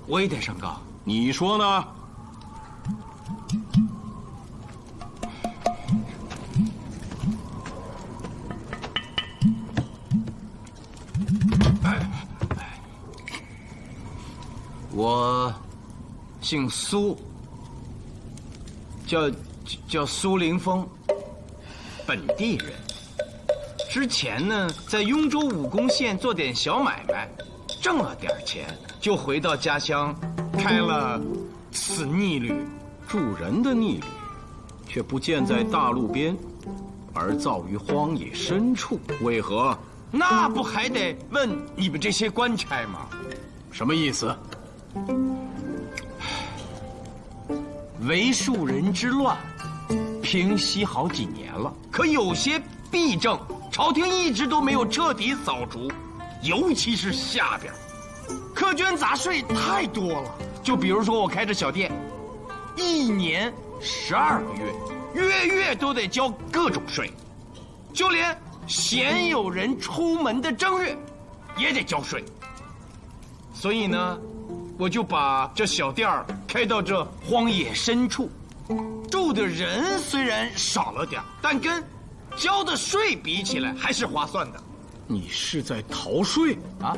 我也得上杠。你说呢？我姓苏，叫苏凌风，本地人。之前呢，在雍州武功县做点小买卖，挣了点钱，就回到家乡，开了此逆旅。助人的逆旅，却不见在大路边，而造于荒野深处，为何？那不还得问你们这些官差吗？什么意思？为庶人之乱，平息好几年了，可有些弊政，朝廷一直都没有彻底扫除，尤其是下边，苛捐杂税太多了。就比如说我开着小店，1年12个月，月月都得交各种税，就连鲜有人出门的正月，也得交税。所以呢，我就把这小店开到这荒野深处，住的人虽然少了点，但跟交的税比起来还是划算的。你是在逃税啊？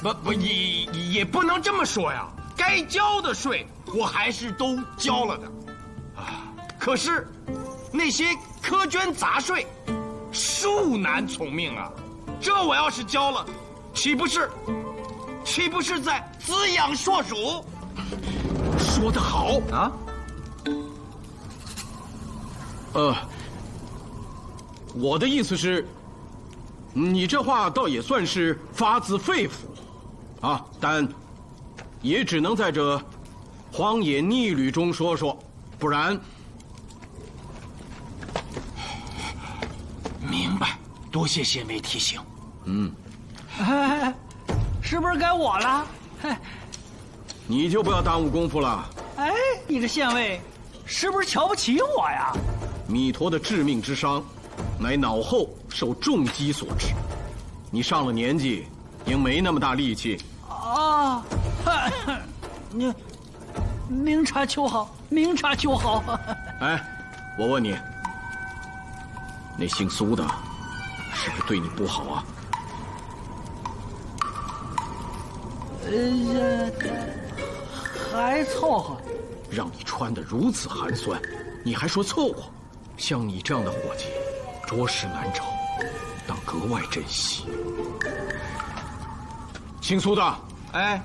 不，也不能这么说呀。该交的税我还是都交了的，啊，可是那些苛捐杂税，恕难从命啊！这我要是交了，岂不是在滋养硕鼠？说得好啊！我的意思是，你这话倒也算是发自肺腑，啊，但也只能在这荒野逆旅中说说，不然。明白，多谢县尉提醒。哎，是不是该我了？你就不要耽误功夫了。哎，你这县尉，是不是瞧不起我呀？弥陀的致命之伤，乃脑后受重击所致。你上了年纪，应没那么大力气。啊，你明察秋毫，明察秋毫。哎，我问你，那姓苏的，是不是对你不好啊？还凑合。让你穿得如此寒酸，你还说凑合？像你这样的伙计，着实难找，当格外珍惜。姓苏的，哎，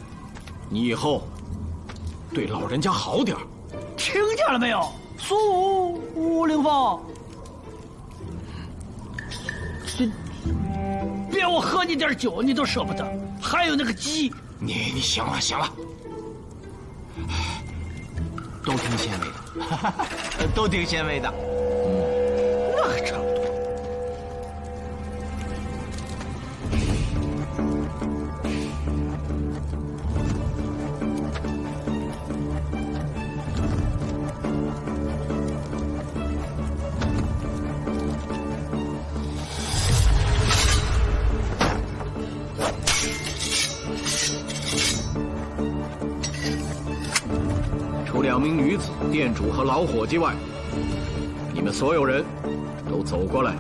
你以后对老人家好点。听见了没有，苏凌风？这别我喝你点酒，你都舍不得，还有那个鸡。你行了，都听县尉的，都听县尉的。那还差不多。除2名女子、店主和老伙计外，你们所有人都走过来，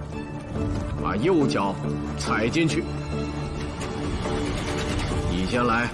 把右脚踩进去。你先来。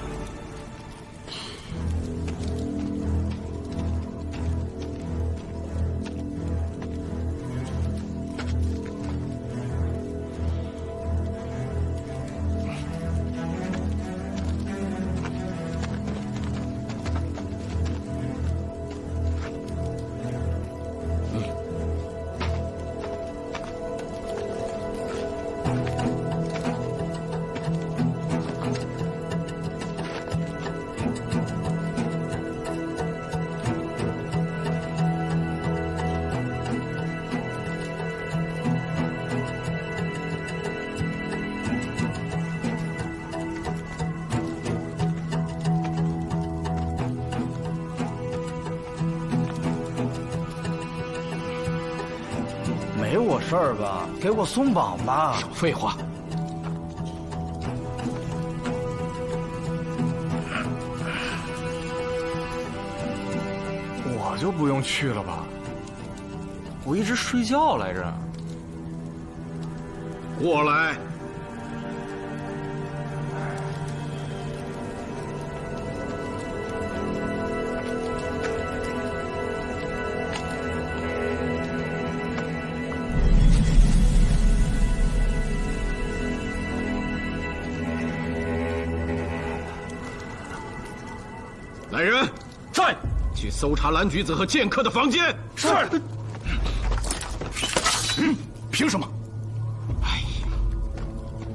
没我事儿吧？给我松绑吧！少废话！我就不用去了吧？我一直睡觉来着。过来。来人，在，去搜查蓝橘子和剑客的房间。是。凭什么？哎呀，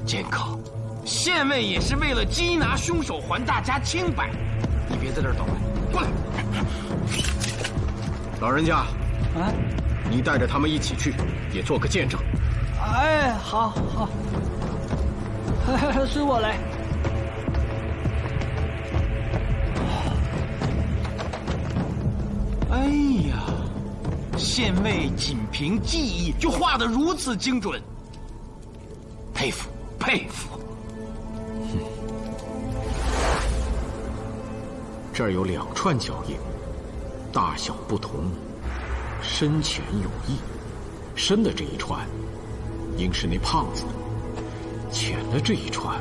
剑客，县尉也是为了缉拿凶手，还大家清白。你别在这儿捣乱，过来。老人家，啊，你带着他们一起去，也做个见证。哎，好，随我来。哎呀，县尉仅凭记忆就画得如此精准，佩服佩服。这儿有2串脚印，大小不同，深浅有异，深的这一串，应是那胖子的；浅的这一串，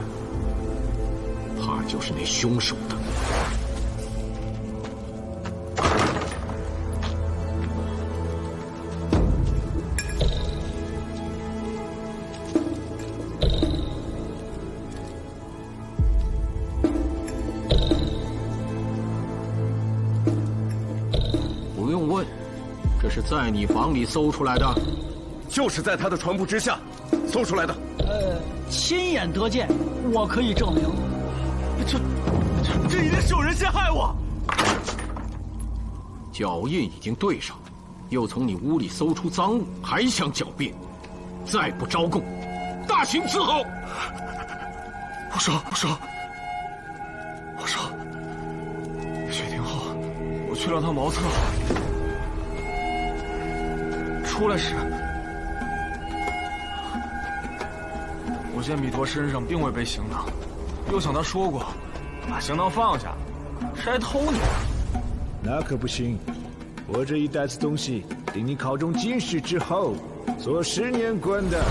怕就是那凶手的。不用问，这是在你房里搜出来的，就是在他的床铺之下搜出来的。亲眼得见，我可以证明。这一定是有人陷害我。脚印已经对上，又从你屋里搜出赃物，还想狡辩，再不招供，大刑伺候！我说，雪停后，我去了趟茅厕，出来时，我见米陀身上并未背行囊，又想他说过，把行囊放下，是来偷你的。那可不行，我这一袋子东西顶你考中进士之后，做10年官的。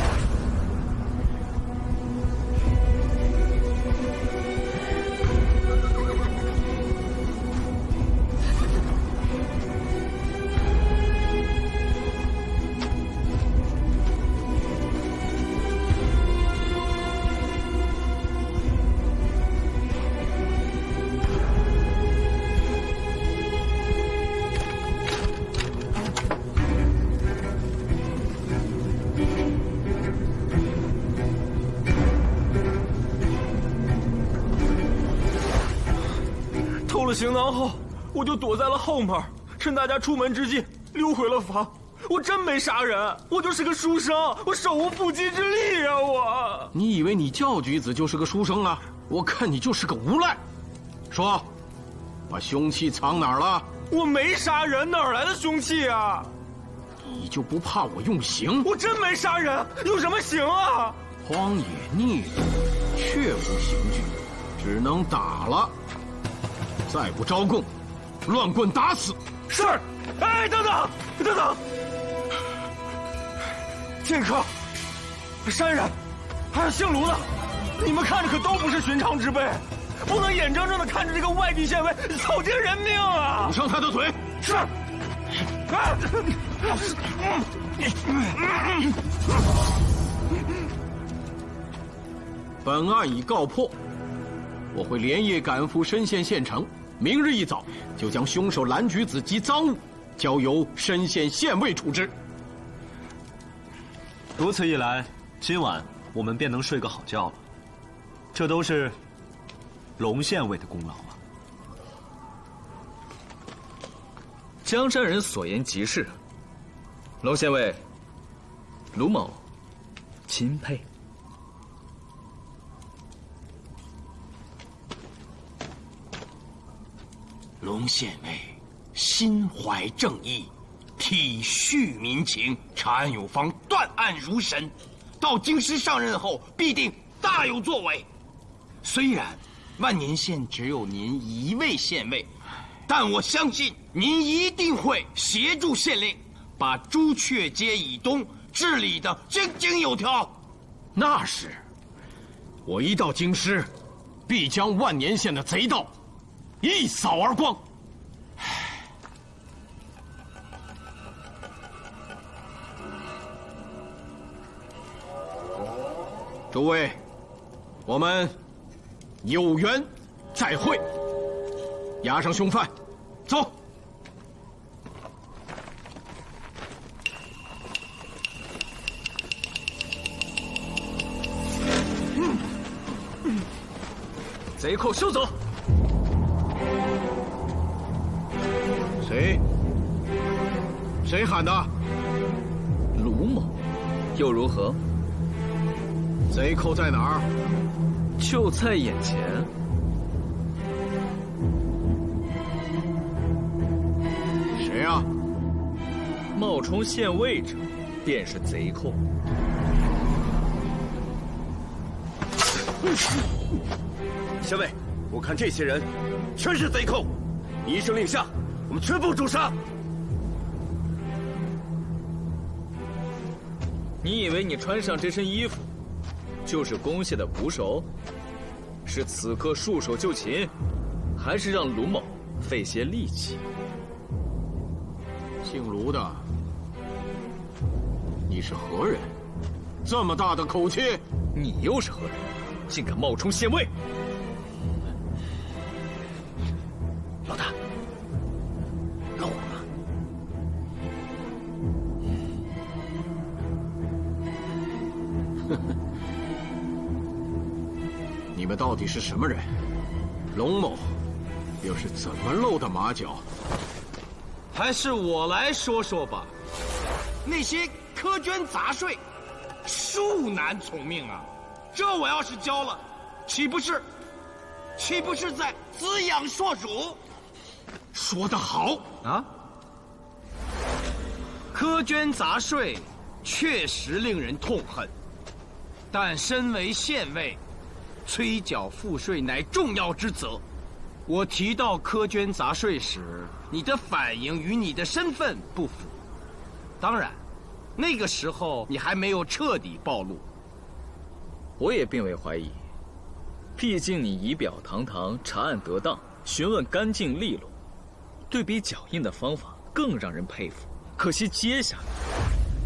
偷了行囊后，我就躲在了后门，趁大家出门之际溜回了房。我真没杀人，我就是个书生，我手无缚鸡之力啊！我，你以为你教举子就是个书生啊？我看你就是个无赖。说，把凶器藏哪儿了？我没杀人，哪儿来的凶器啊？你就不怕我用刑？我真没杀人，有什么刑啊？荒野逆毒，确无刑具，只能打了。再不招供，乱棍打死。是。哎，等等，剑客、山人，还有姓卢的，你们看着可都不是寻常之辈，不能眼睁睁的看着这个外地县尉草菅人命啊！堵上他的嘴。是。本案已告破，我会连夜赶赴深县县城，明日一早就将凶手蓝橘子及赃物交由深县县尉处置。如此一来，今晚我们便能睡个好觉了。这都是龙县尉的功劳啊！江山人所言极是，龙县尉，卢某钦佩。龙县尉心怀正义，体恤民情，查案有方，断案如神。到京师上任后，必定大有作为。虽然万年县只有您一位县尉，但我相信您一定会协助县令，把朱雀街以东治理得井井有条。那是，我一到京师，必将万年县的贼盗一扫而光。诸位，我们有缘再会。押上凶犯，走。贼寇休走。谁喊的？卢某，又如何？贼寇在哪儿？就在眼前。谁啊？冒充县尉者，便是贼寇。县尉，我看这些人全是贼寇，你一声令下，我们全部诛杀。你以为你穿上这身衣服，就是攻下的捕手？是此刻束手就擒，还是让卢某费些力气？姓卢的，你是何人？这么大的口气！你又是何人？竟敢冒充县尉！老大，够了吗？你们到底是什么人？龙某又是怎么露的马脚？还是我来说说吧。那些苛捐杂税，恕难从命啊！这我要是交了，岂不是在滋养硕鼠？说得好啊！苛捐杂税确实令人痛恨，但身为县尉，催缴赋税乃重要之责。我提到苛捐杂税时，你的反应与你的身份不符。当然，那个时候你还没有彻底暴露。我也并未怀疑，毕竟你仪表堂堂，查案得当，询问干净利落，对比脚印的方法更让人佩服。可惜接下来，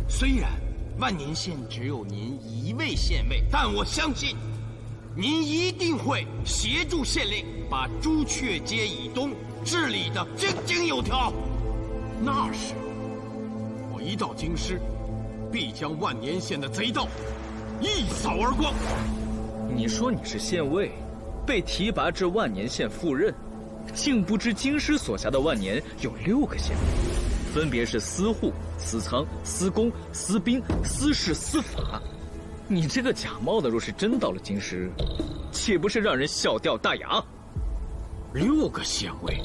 虽然万年县只有您一位县尉，但我相信，您一定会协助县令把朱雀街以东治理得井井有条。那是，我一到京师，必将万年县的贼盗一扫而光。你说你是县尉，被提拔至万年县赴任，竟不知京师所辖的万年有6个县尉，分别是司户、司仓、司工、司兵、司事、司法。你这个假冒的，若是真到了京师，岂不是让人笑掉大牙？6个县尉，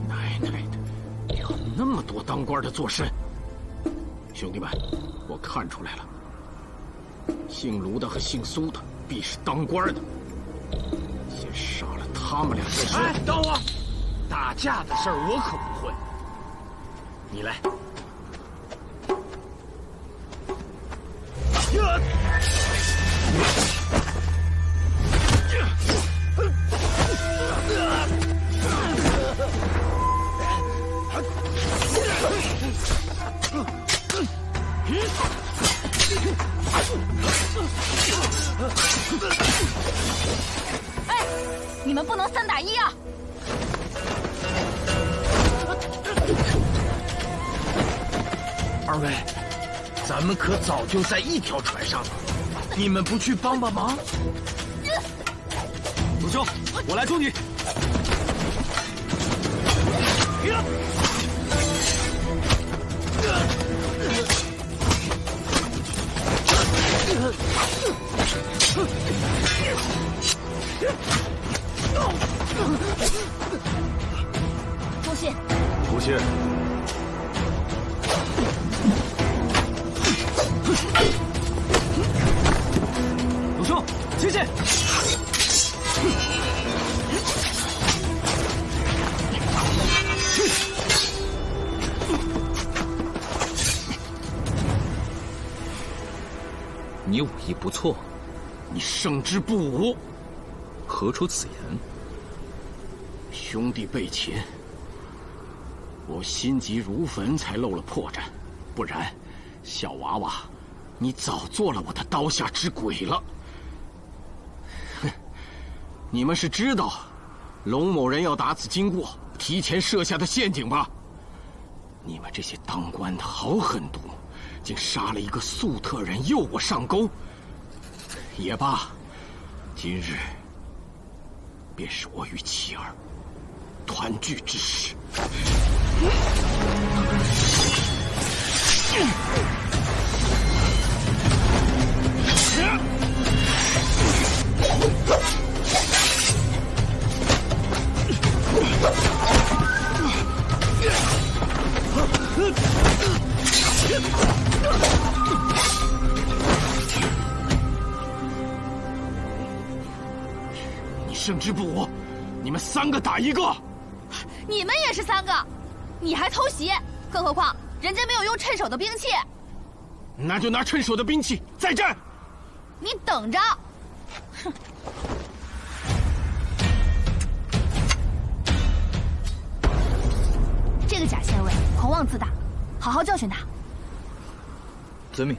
奶奶的，有那么多当官的做甚？兄弟们，我看出来了，姓卢的和姓苏的必是当官的。先杀了他们俩再说。哎，等会儿，打架的事儿我可不会。你来。哎，你们不能3打1啊！二位，咱们可早就在一条船上了，你们不去帮帮忙？鲁兄，我来助你。多谢。不谢。鲁兄，谢谢。你武艺不错，你胜之不武。何出此言？兄弟被擒，我心急如焚才露了破绽，不然，小娃娃，你早做了我的刀下之鬼了。哼，你们是知道龙某人要打此经过，提前设下的陷阱吧？你们这些当官的好狠毒，竟杀了一个粟特人诱我上钩。也罢，今日便是我与妻儿团聚之时。你胜之不武，你们3个打1个。你们也是3个，你还偷袭，更何况人家没有用趁手的兵器。那就拿趁手的兵器再战。你等着！哼！这个假县尉狂妄自大，好好教训他。遵命。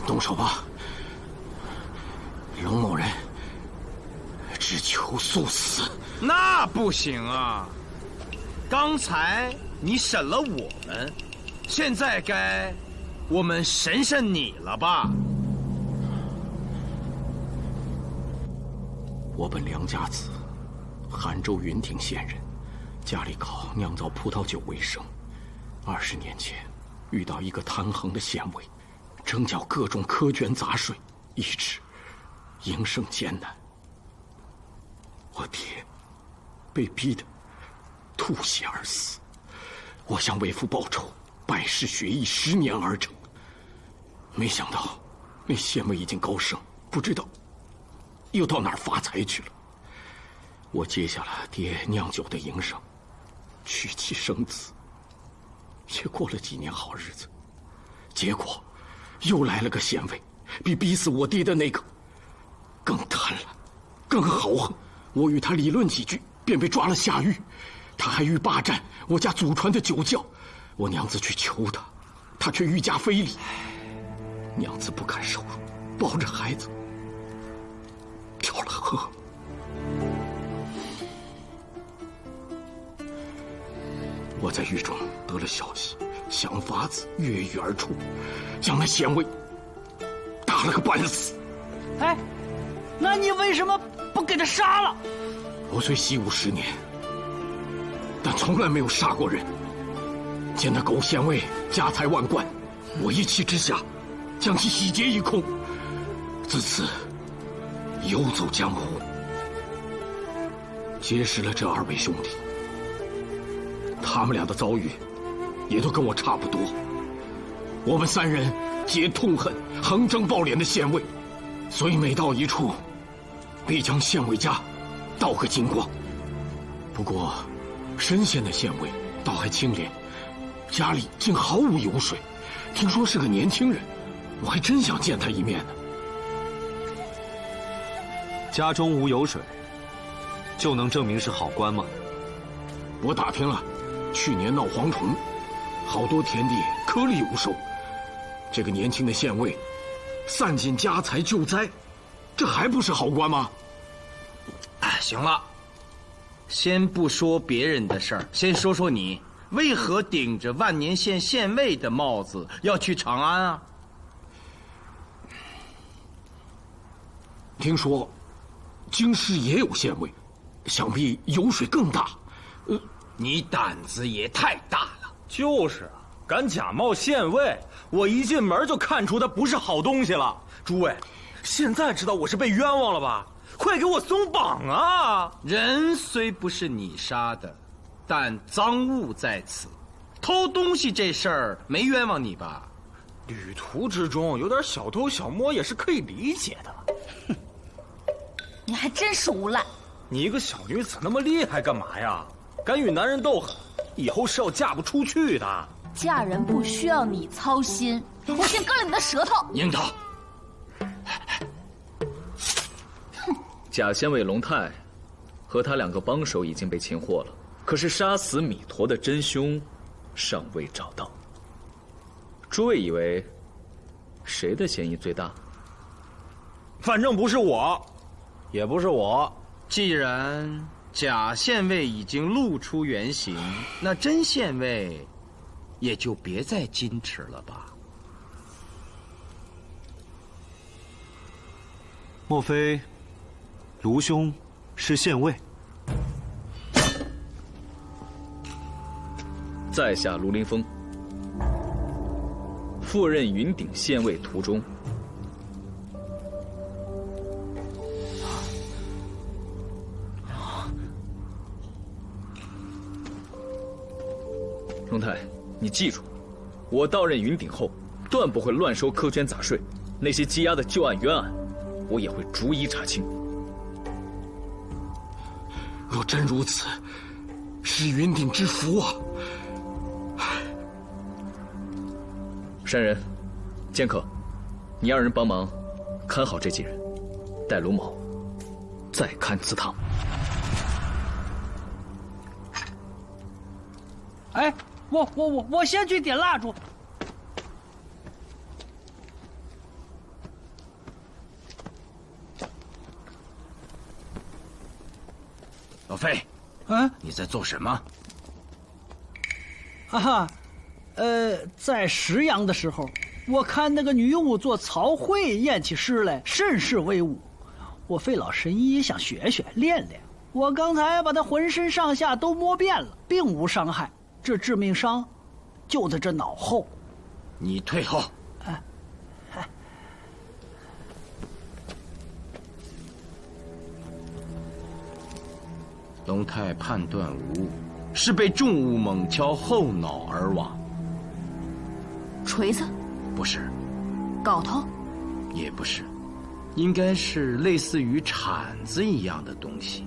动手吧，龙某人只求速死。那不行啊！刚才你审了我们，现在该我们审审你了吧？我本梁家子，韩州云亭县人，家里靠酿造葡萄酒为生。20年前，遇到一个贪横的县尉。征缴各种苛捐杂税，以致营生艰难。我爹被逼得吐血而死。我向为父报仇，拜师学艺10年而成。没想到那县尉已经高升，不知道又到哪儿发财去了。我接下了爹酿酒的营生，娶妻生子，也过了几年好日子。结果又来了个县尉，比逼死我爹的那个更贪婪，更豪横。我与他理论几句，便被抓了下狱。他还欲霸占我家祖传的酒窖，我娘子去求他，他却愈加非礼。娘子不堪受辱，抱着孩子跳了河。我在狱中得了消息，想法子越狱而出，将那县尉打了个半死。哎，那你为什么不给他杀了？我虽习武10年，但从来没有杀过人。见那狗县尉家财万贯，我一气之下将其洗劫一空，自此游走江湖，结识了这2位兄弟。他们俩的遭遇也都跟我差不多。我们3人皆痛恨横征暴敛的县尉，所以每到一处必将县尉家盗个精光。不过深县的县尉倒还清廉，家里竟毫无油水，听说是个年轻人，我还真想见他一面呢。家中无油水，就能证明是好官吗？我打听了，去年闹蝗虫，好多田地颗粒无收。这个年轻的县尉散尽家财救灾，这还不是好官吗？哎，行了，先不说别人的事儿，先说说你为何顶着万年县县尉的帽子要去长安啊？听说京师也有县尉，想必油水更大。你胆子也太大了。就是啊，敢假冒县尉，我一进门就看出他不是好东西了。诸位，现在知道我是被冤枉了吧？快给我松绑啊！人虽不是你杀的，但赃物在此，偷东西这事儿没冤枉你吧？旅途之中有点小偷小摸也是可以理解的。哼，你还真是无赖！你一个小女子那么厉害干嘛呀？敢与男人斗狠，以后是要嫁不出去的。嫁人不需要你操心，我先割了你的舌头。樱桃，假县尉龙泰和他2个帮手已经被擒获了，可是杀死米陀的真凶尚未找到。诸位以为谁的嫌疑最大？反正不是我，也不是我。既然假县尉已经露出原形，那真县尉也就别再矜持了吧。莫非卢兄是县尉？在下卢林峰，赴任云顶县尉途中，荣泰，你记住，我到任云顶后，断不会乱收苛捐杂税，那些积压的旧案冤案，我也会逐一查清。若真如此，是云顶之福啊！山人、剑客，你二人帮忙看好这几人，待卢某再看祠堂。哎，我先去点蜡烛。老费，你在做什么？在石阳的时候，我看那个女巫做草绘演起诗来，甚是威武。我费老神医想学学练练。我刚才把她浑身上下都摸遍了，并无伤害。这致命伤就在这脑后。你退后。龙泰判断无误，是被重物猛敲后脑而亡。锤子？不是。镐头？也不是，应该是类似于铲子一样的东西。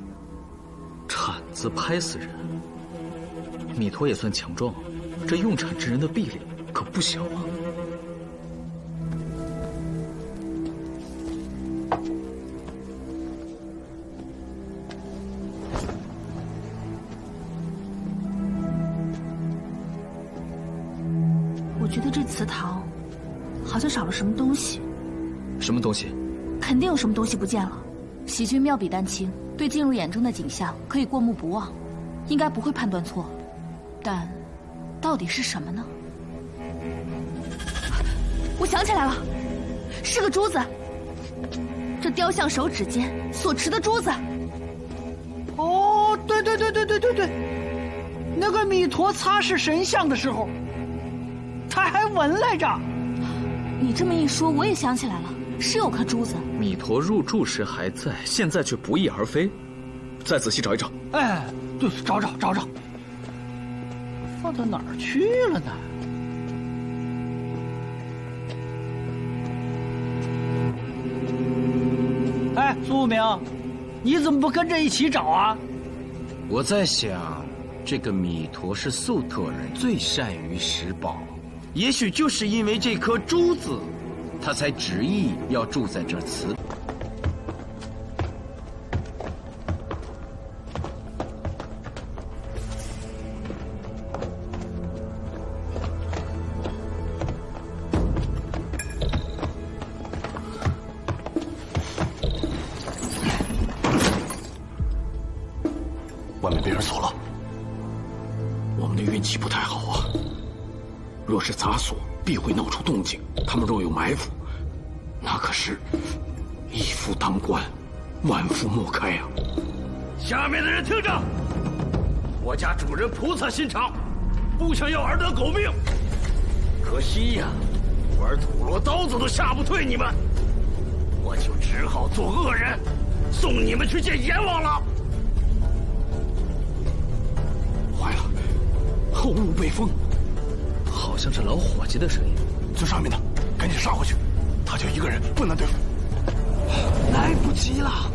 铲子拍死人？弥陀也算强壮，这用铲之人的臂力可不小啊。我觉得这祠堂好像少了什么东西。什么东西？肯定有什么东西不见了。喜君妙笔丹青，对进入眼中的景象可以过目不忘，应该不会判断错。但到底是什么呢？我想起来了，是个珠子。这雕像手指间所持的珠子。哦，对，那个弥陀擦拭神像的时候，他还闻来着。你这么一说，我也想起来了，是有颗珠子。弥陀入住时还在，现在却不翼而飞。再仔细找一找。哎，对，找找。放到哪儿去了呢？哎，苏无名，你怎么不跟着一起找啊？我在想，这个弥陀是粟特人，最善于拾宝，也许就是因为这颗珠子，他才执意要住在这祠。外面被人锁了，我们的运气不太好啊。若是砸锁，必会闹出动静。他们若有埋伏，那可是一夫当关，万夫莫开啊！下面的人听着，我家主人菩萨心肠，不想要儿得狗命。可惜呀，玩土罗刀子都吓不退你们，我就只好做恶人，送你们去见阎王了。坏了，后路被封，好像是老伙计的声音。最上面的，赶紧杀回去。他就一个人，不难对付。来不及了！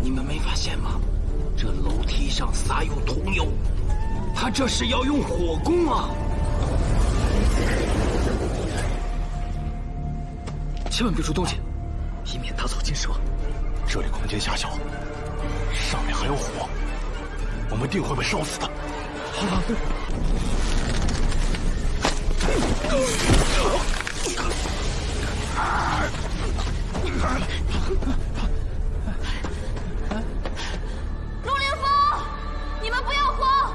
你们没发现吗？这楼梯上撒有桐油，他这是要用火攻啊！千万别出动静，以免打草惊蛇。这里空间狭小，上面还有火，我们定会被烧死的。好。陆林你们不要慌，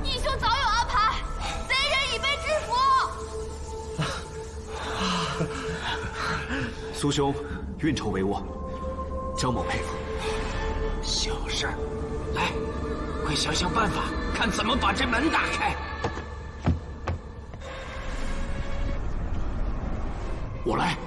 义兄早有安排，贼人已被制服。苏兄运筹帷幄，张某佩服。小事，来，快想想办法，看怎么把这门打开。我来。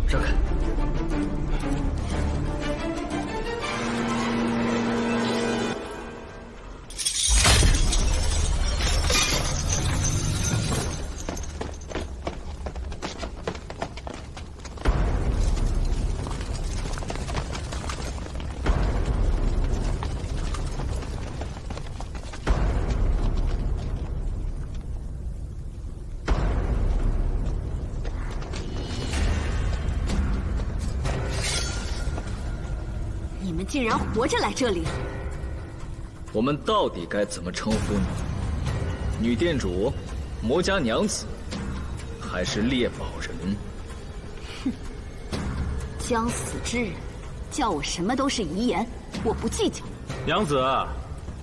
让开！你们竟然活着来这里了！我们到底该怎么称呼你？女店主、魔家娘子，还是猎宝人？哼，将死之人，叫我什么都是遗言，我不计较。娘子，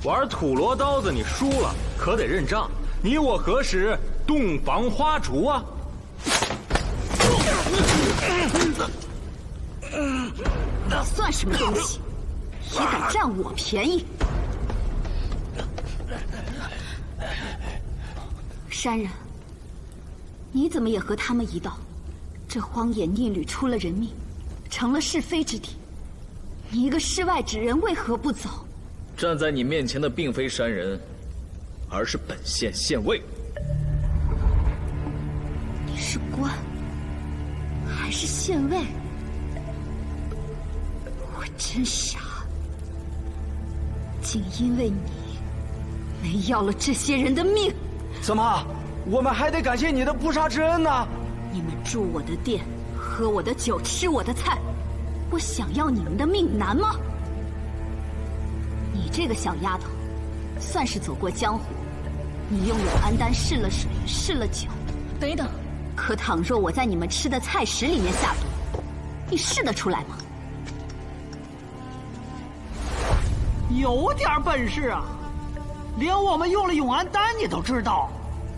玩土罗刀子你输了，可得认账。你我何时洞房花烛啊？你算什么东西？也敢占我便宜？山人，你怎么也和他们一道？这荒野逆旅出了人命，成了是非之地。你一个世外之人，为何不走？站在你面前的并非山人，而是本县县尉。你是官，还是县尉？我真傻，竟因为你，没要了这些人的命。怎么，我们还得感谢你的不杀之恩呢？你们住我的店，喝我的酒，吃我的菜，我想要你们的命难吗？你这个小丫头，算是走过江湖。你用永安丹试了水，试了酒。等一等，可倘若我在你们吃的菜食里面下毒，你试得出来吗？有点本事啊！连我们用了永安丹你都知道。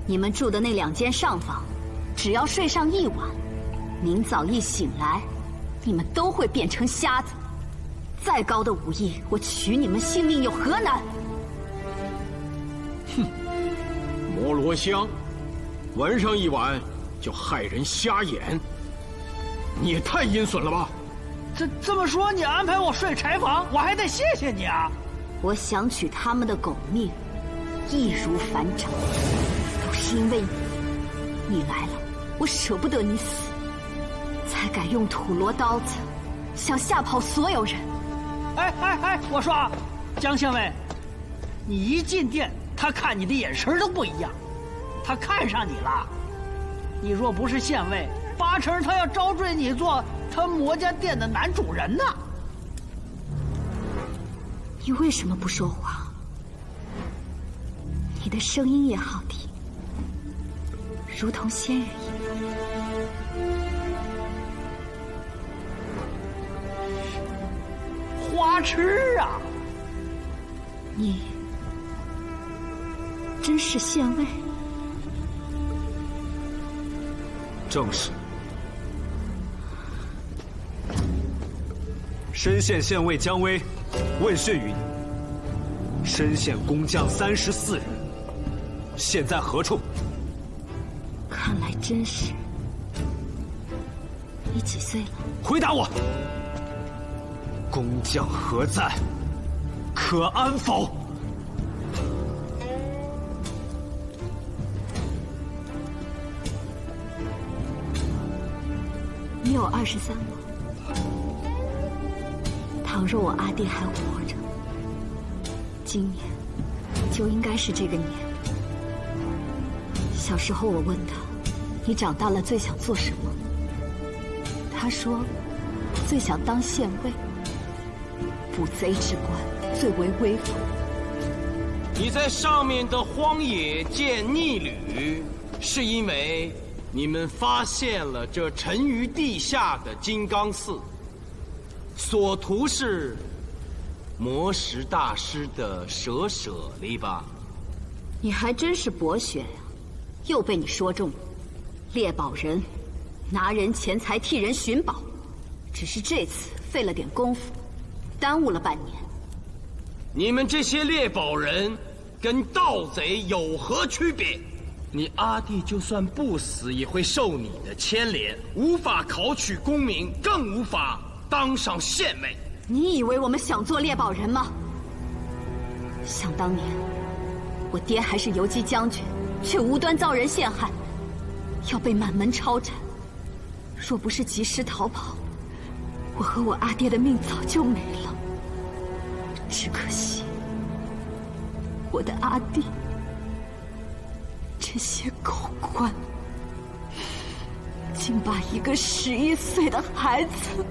你们住的那2间上房，只要睡上1晚，明早一醒来，你们都会变成瞎子。再高的武艺，我取你们性命有何难？哼，摩罗香，闻上1晚就害人瞎眼，你也太阴损了吧！这么说，你安排我睡柴房，我还得谢谢你啊！我想取他们的狗命，易如反掌，都是因为你。你来了，我舍不得你死，才敢用土罗刀子，想吓跑所有人。哎，我说啊，江县尉，你一进店，他看你的眼神都不一样，他看上你了。你若不是县尉，8成他要招赘你做他魔家店的男主人呢。你为什么不说话？你的声音也好听，如同仙人一般。花痴啊！你真是县尉？正是。深县县尉姜威问讯于你，深县工匠34人，现在何处？看来真是。你几岁了？回答我。工匠何在？可安否？你有23吗？倘若我阿爹还活着，今年就应该是这个年。小时候我问他，你长大了最想做什么？他说，最想当县尉，捕贼之官最为威风。你在上面的荒野见逆旅，是因为你们发现了这沉于地下的金刚寺，所图是魔石大师的舍利吧？你还真是博学呀，又被你说中了。猎宝人，拿人钱财替人寻宝，只是这次费了点功夫，耽误了半年。你们这些猎宝人跟盗贼有何区别？你阿弟就算不死，也会受你的牵连，无法考取功名，更无法当上县尉。你以为我们想做猎宝人吗？想当年，我爹还是游击将军，却无端遭人陷害，要被满门抄斩。若不是及时逃跑，我和我阿爹的命早就没了。只可惜，我的阿弟，这些狗官，竟把一个11岁的孩子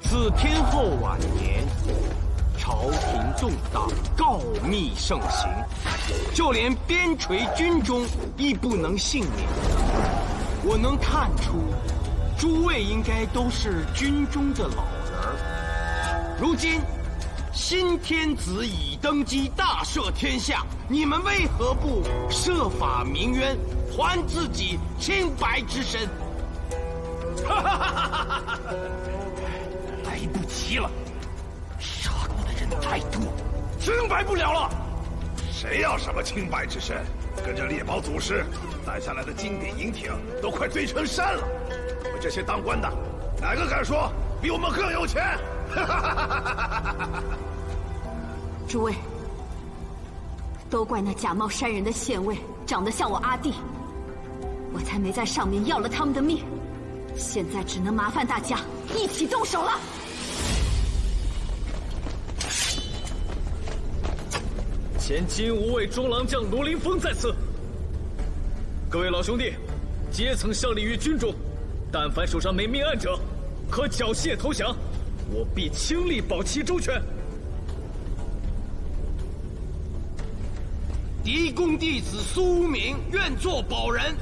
自天后晚年，朝廷动荡，告密盛行，就连边陲军中亦不能幸免。我能看出，诸位应该都是军中的老人儿。如今，新天子已登基，大赦天下，你们为何不设法鸣冤，还自己清白之身？来不及了，杀过的人太多，清白不了了。谁要什么清白之身？跟着猎宝祖师带下来的经典银艇都快堆成山了。我们这些当官的，哪个敢说比我们更有钱？诸位，都怪那假冒山人的县尉长得像我阿弟，我才没在上面要了他们的命。现在只能麻烦大家一起动手了。前金吾卫中郎将卢凌风在此。各位老兄弟，阶层效力于军中，但凡手上没命案者，可缴械投降，我必倾力保其周全。嫡公弟子苏无名愿做保人。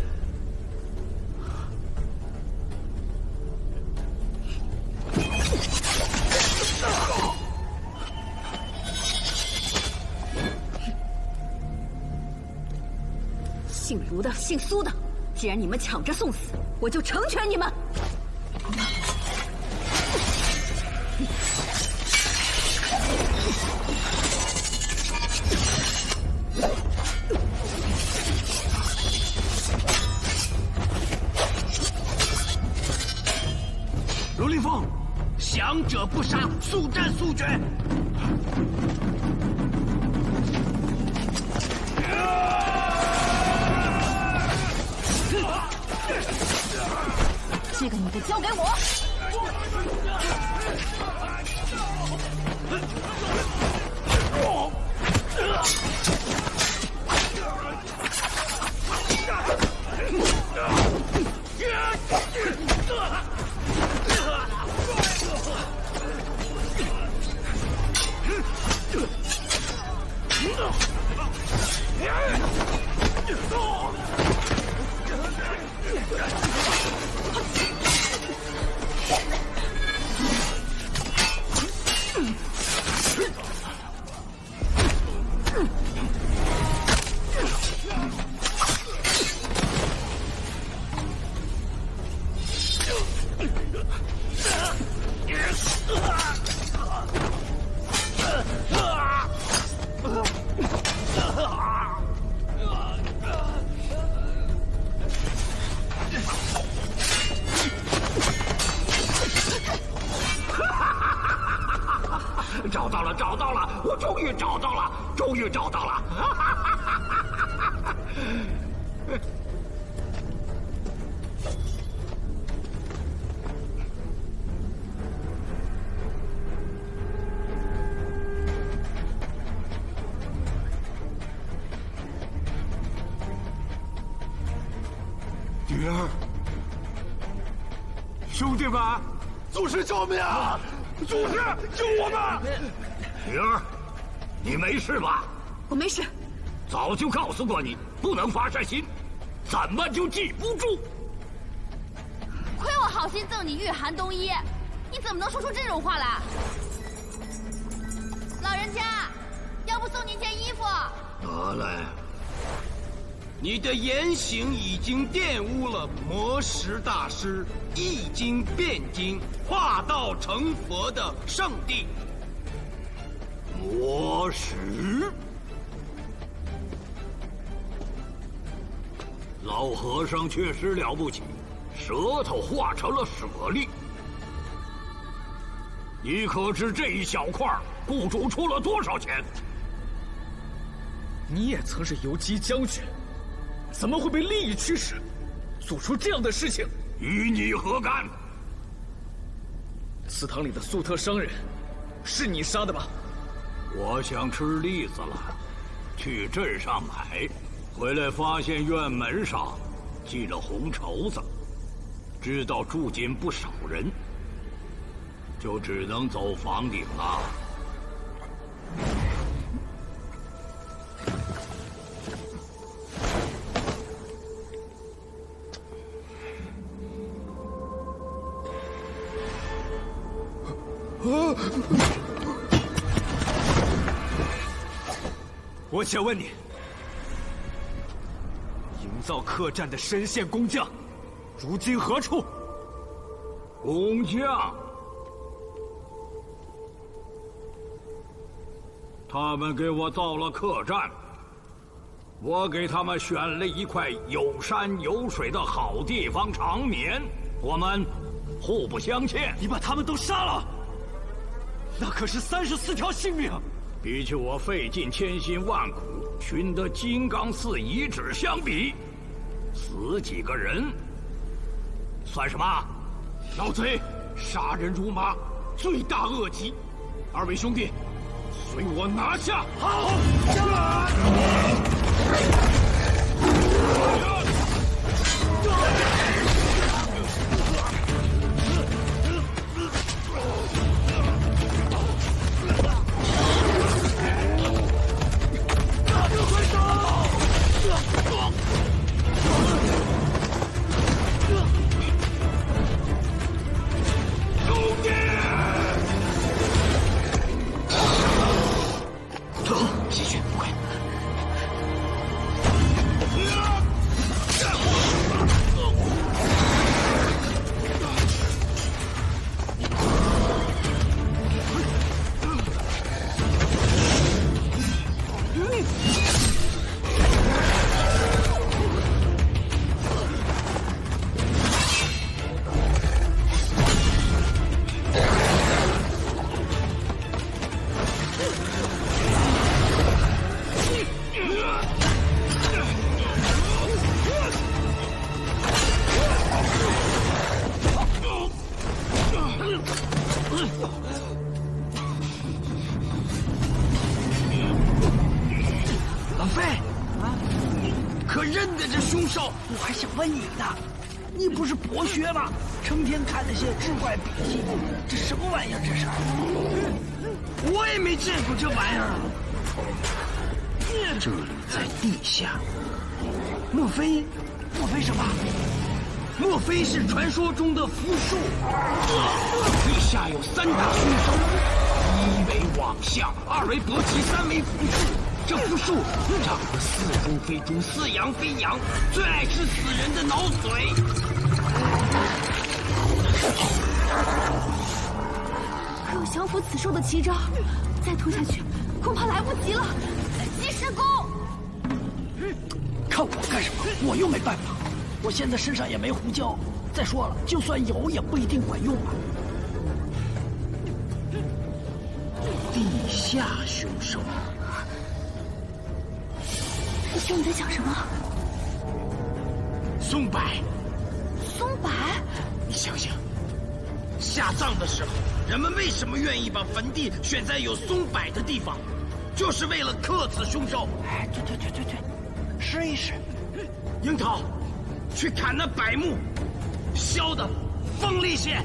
姓卢的、姓苏的，既然你们抢着送死，我就成全你们。卢凌风，降者不杀，速战速决。这个女的交给我。找到了！我终于找到了！终于找到了！兄弟们，祖师救命啊！祖师救我们！女儿，你没事吧？我没事。早就告诉过你，不能发善心，怎么就记不住？亏我好心赠你御寒冬衣，你怎么能说出这种话来？老人家，要不送您件衣服？得嘞。你的言行已经玷污了魔石大师易经辩经化道成佛的圣地。魔石。老和尚确实了不起，舌头化成了舍利。你可知这一小块，雇主出了多少钱？你也曾是游击将军，怎么会被利益驱使，做出这样的事情？与你何干？祠堂里的粟特商人，是你杀的吧？我想吃栗子了，去镇上买，回来发现院门上系了红绸子，知道住进不少人，就只能走房顶了。我想问你，营造客栈的深县工匠，如今何处？工匠，他们给我造了客栈，我给他们选了一块有山有水的好地方长眠，我们互不相欠。你把他们都杀了，那可是34条性命。比起我费尽千辛万苦寻得金刚寺遗址相比，死几个人算什么？老贼，杀人如麻，罪大恶极。二位兄弟，随我拿下！好，老费，可认得这凶手？我还想问你呢，你不是博学吗？成天看那些志怪笔记，这什么玩意儿？这是？我也没见过这玩意儿啊。这里在地下，莫非什么？莫非是传说中的符术？地下有3大凶手，一为妄象，二为搏击，三为符术。这符术长得似猪非猪，似羊非羊，最爱吃死人的脑髓。可有降服此兽的奇招，再拖下去恐怕来不及了。济世功，看我干什么？我又没办法，我现在身上也没胡椒。再说了，就算有也不一定管用啊。地下凶手，兄，你在想什么？松柏。松柏？你想想，下葬的时候，人们为什么愿意把坟地选在有松柏的地方？就是为了克此凶手。哎，对，试一试。樱桃，去砍那柏木，削的锋利些。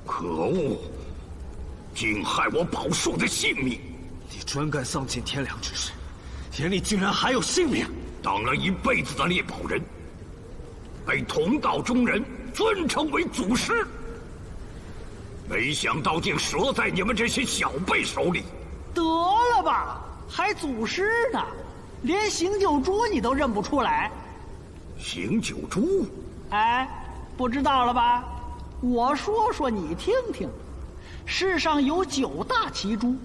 可恶！竟害我宝树的性命！你专干丧尽天良之事，眼里竟然还有性命！当了一辈子的猎宝人，被同道中人尊称为祖师，没想到竟折在你们这些小辈手里。得了吧，还祖师呢？连邢九珠你都认不出来？邢九珠？哎，不知道了吧？我说说你听听，世上有9大奇珠，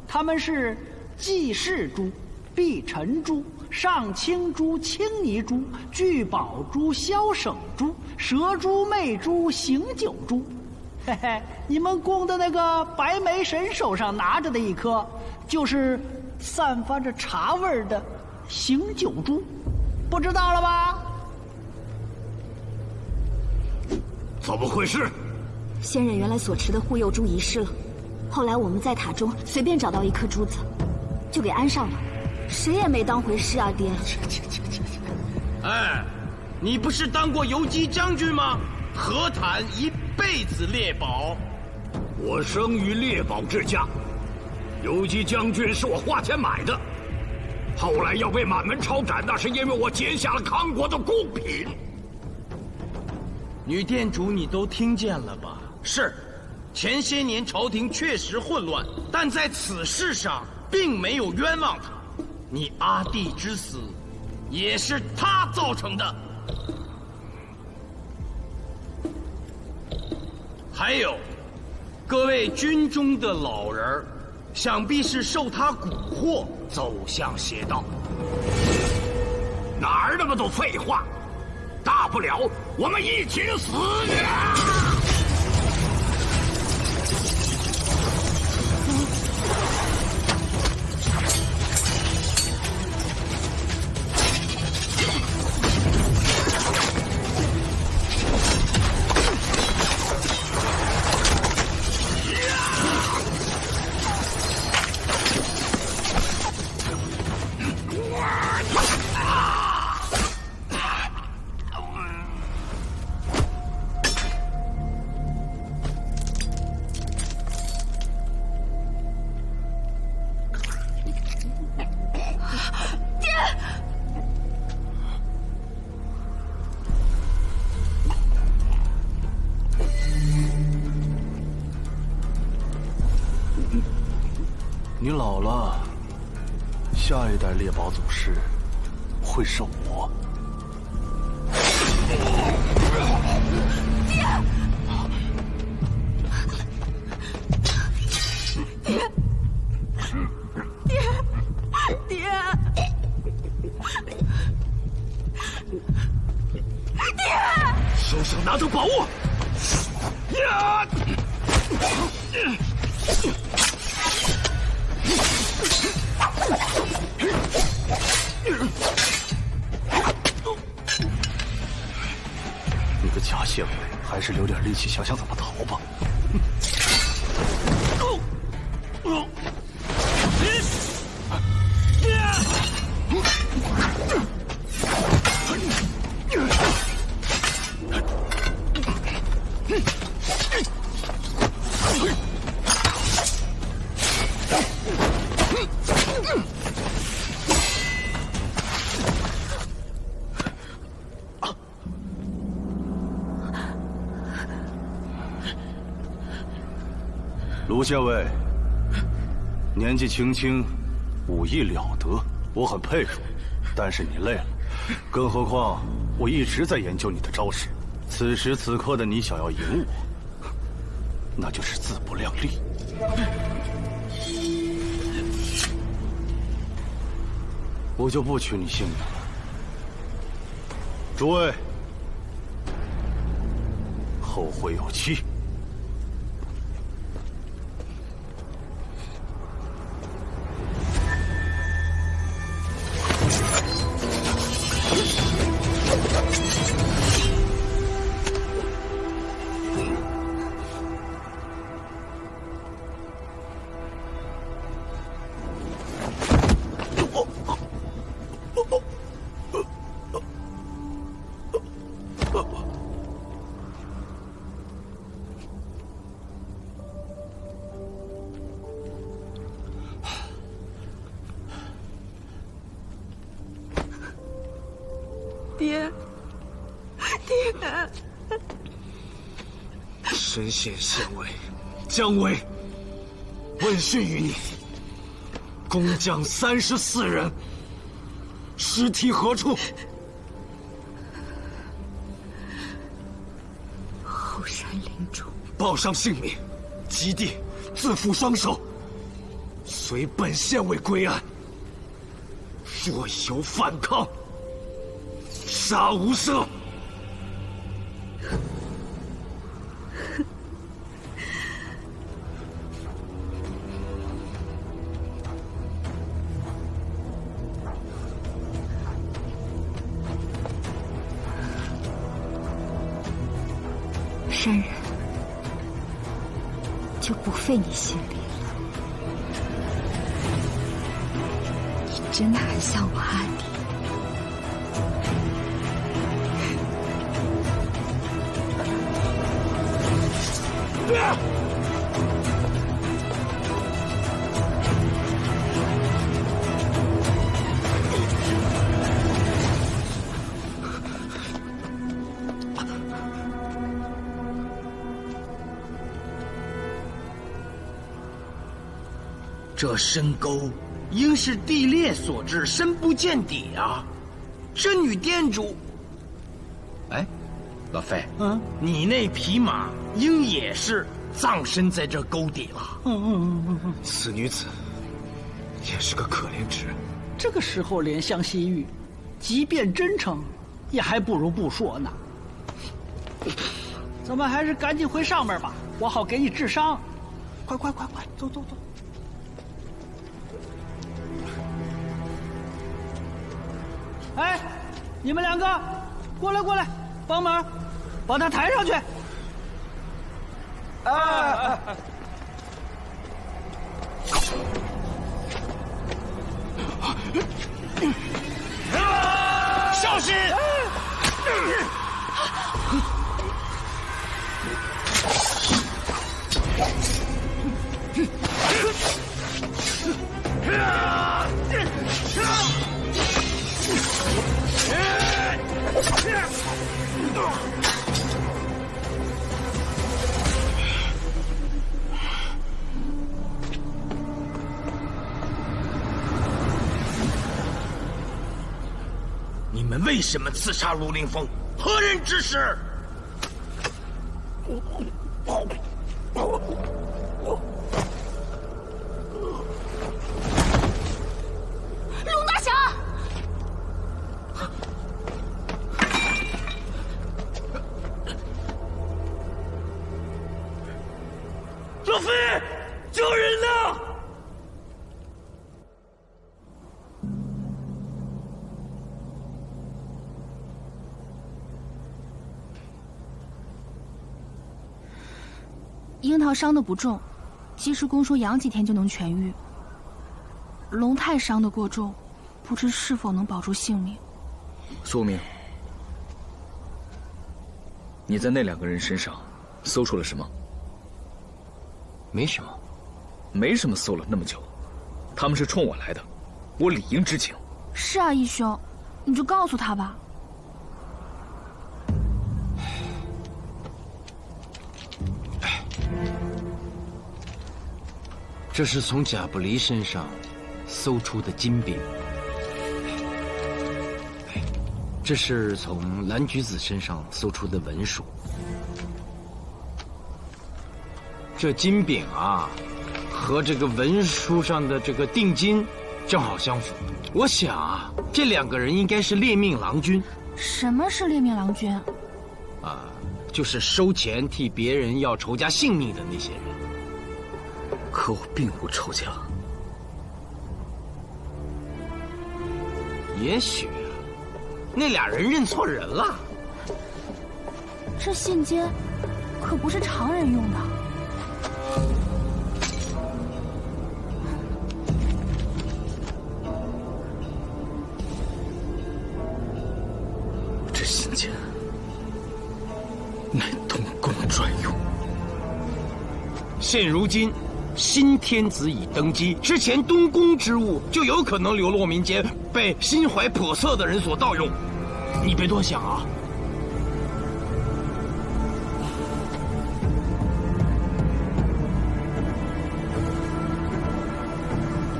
它们是济世珠、碧晨珠、上青珠、青泥珠、聚宝珠、萧省珠、蛇珠、魅珠、邢九珠。嘿嘿，你们宫的那个白眉神手上拿着的一颗，就是散发着茶味儿的邢九珠，不知道了吧？怎么回事？仙人原来所持的护佑珠遗失了，后来我们在塔中随便找到一颗珠子，就给安上了，谁也没当回事啊，爹。哎，你不是当过游击将军吗？何谈一辈子猎宝？我生于猎宝之家，游击将军是我花钱买的，后来要被满门抄斩，那是因为我劫下了康国的贡品。女店主，你都听见了吧？是，前些年朝廷确实混乱，但在此事上并没有冤枉他。你阿弟之死，也是他造成的。还有，各位军中的老人，想必是受他蛊惑走向邪道。哪儿那么多废话？大不了我们一起死！你老了，下一代猎宝祖师会是我。爹！爹！爹！爹！手上拿着宝物！呀！你个假县尉，还是留点力气想想怎么逃吧。卢县尉，年纪轻轻，武艺了得，我很佩服。但是你累了，更何况我一直在研究你的招式。此时此刻的你想要赢我，那就是自不量力。我就不取你性命了。诸位，后会有期。爹，爹！深县县尉姜维，问讯于你。工匠34人，尸体何处？后山林中。报上姓名，及地，自负双手，随本县尉归案。若有反抗，杀无赦。山人就不费你心力了。你真的很像我阿弟。这深沟应是地裂所致，深不见底啊！这女店主，哎，老费，你那匹马应也是葬身在这沟底了。此女子也是个可怜之人。这个时候怜香惜玉，即便真诚，也还不如不说呢。咱们还是赶紧回上面吧，我好给你治伤。快，走。哎，你们两个，过来，帮忙，把他抬上去。小心！们为什么刺杀陆凌风？何人指使？龙大侠！若飞，救人呐！樱桃伤得不重，及时宫说养几天就能痊愈。龙太伤得过重，不知是否能保住性命。苏明，你在那2个人身上搜出了什么？没什么，没什么。搜了那么久，他们是冲我来的，我理应知情。是啊，义兄，你就告诉他吧。这是从贾不离身上搜出的金饼，这是从蓝橘子身上搜出的文书。这金饼啊，和这个文书上的这个定金正好相符。我想啊，这2个人应该是猎命郎君。什么是猎命郎君？啊，就是收钱替别人要仇家性命的那些人。可我并无仇家。也许啊，那2人认错人了。这信笺可不是常人用的。这信笺乃东宫专用。现如今，新天子已登基，之前东宫之物就有可能流落民间，被心怀叵测的人所盗用。你别多想啊。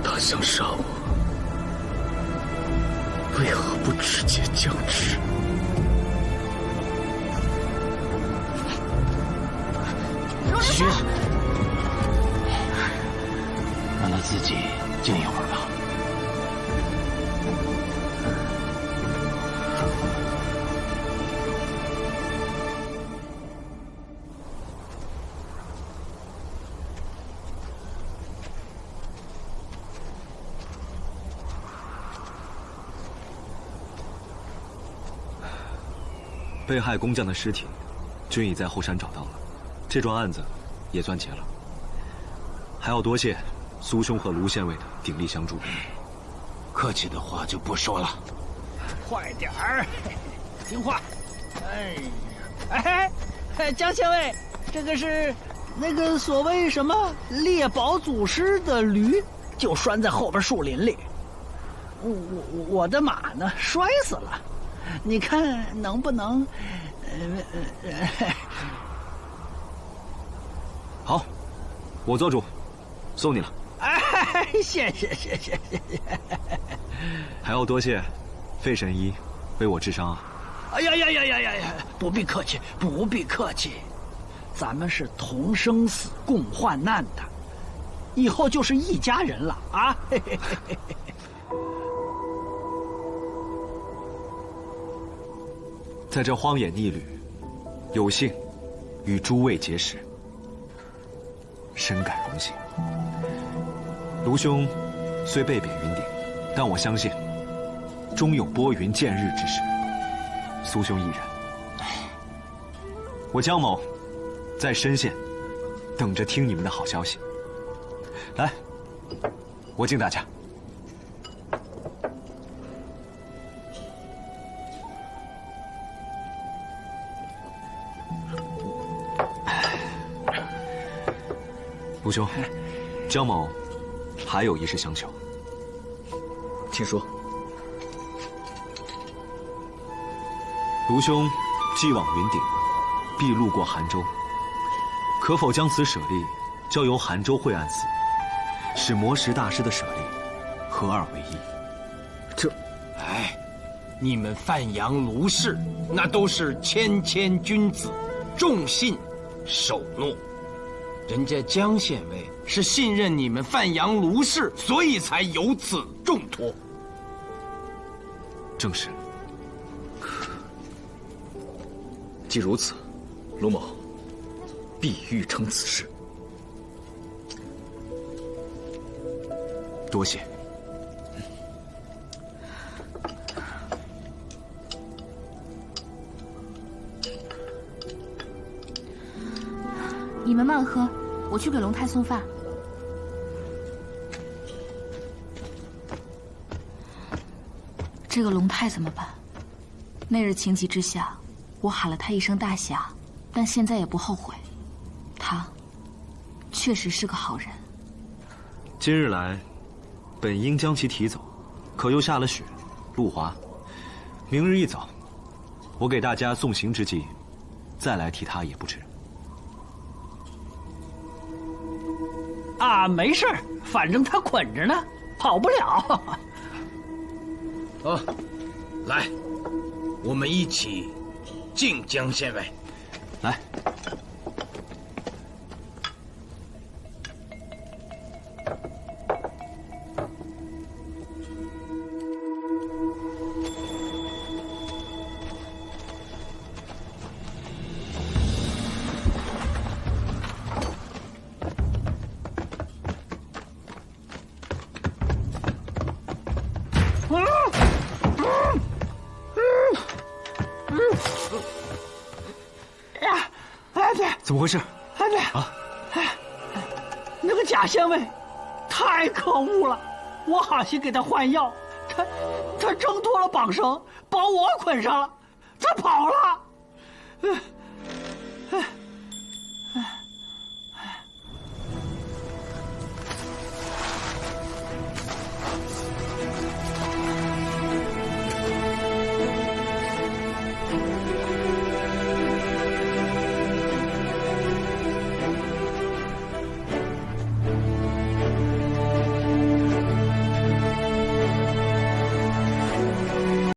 他想杀我，为何不直接降旨？是。让他自己静一会儿吧。被害工匠的尸体，均已在后山找到了，这桩案子也算结了。还要多谢苏兄和卢县尉的鼎力相助。客气的话就不说了。快点儿，听话。哎，江县尉，这个是那个所谓什么猎宝祖师的驴，就拴在后边树林里。我的马呢，摔死了。你看能不能？好，我做主，送你了。哎，谢谢。还要多谢费神医为我治伤啊。哎呀，不必客气，不必客气，咱们是同生死共患难的，以后就是一家人了啊！在这荒野逆旅，有幸与诸位结识，深感荣幸。卢兄虽被贬云顶，但我相信终有拨云见日之时。苏兄一人，我江某在深县等着听你们的好消息。来，我敬大家。卢兄，江某还有一事相求。请说。卢兄既往云顶，必路过韩州，可否将此舍利交由韩州惠安寺，使魔石大师的舍利合二为一？哎，你们范阳卢氏那都是谦谦君子，重信守诺。人家江县尉是信任你们范阳卢氏，所以才有此重托。正是。既如此，卢某必欲成此事。多谢。你们慢喝，我去给龙太送饭。这个龙太怎么办？那日情急之下，我喊了他一声大侠，但现在也不后悔。他确实是个好人。今日来，本应将其提走，可又下了雪。陆华，明日一早，我给大家送行之际，再来提他也不迟。啊，没事儿，反正他捆着呢，跑不了。来，我们一起敬江县尉。来。怎么回事？哎对啊，那个贾县尉太可恶了！我好心给他换药，他挣脱了绑绳，把我捆上了，他跑了。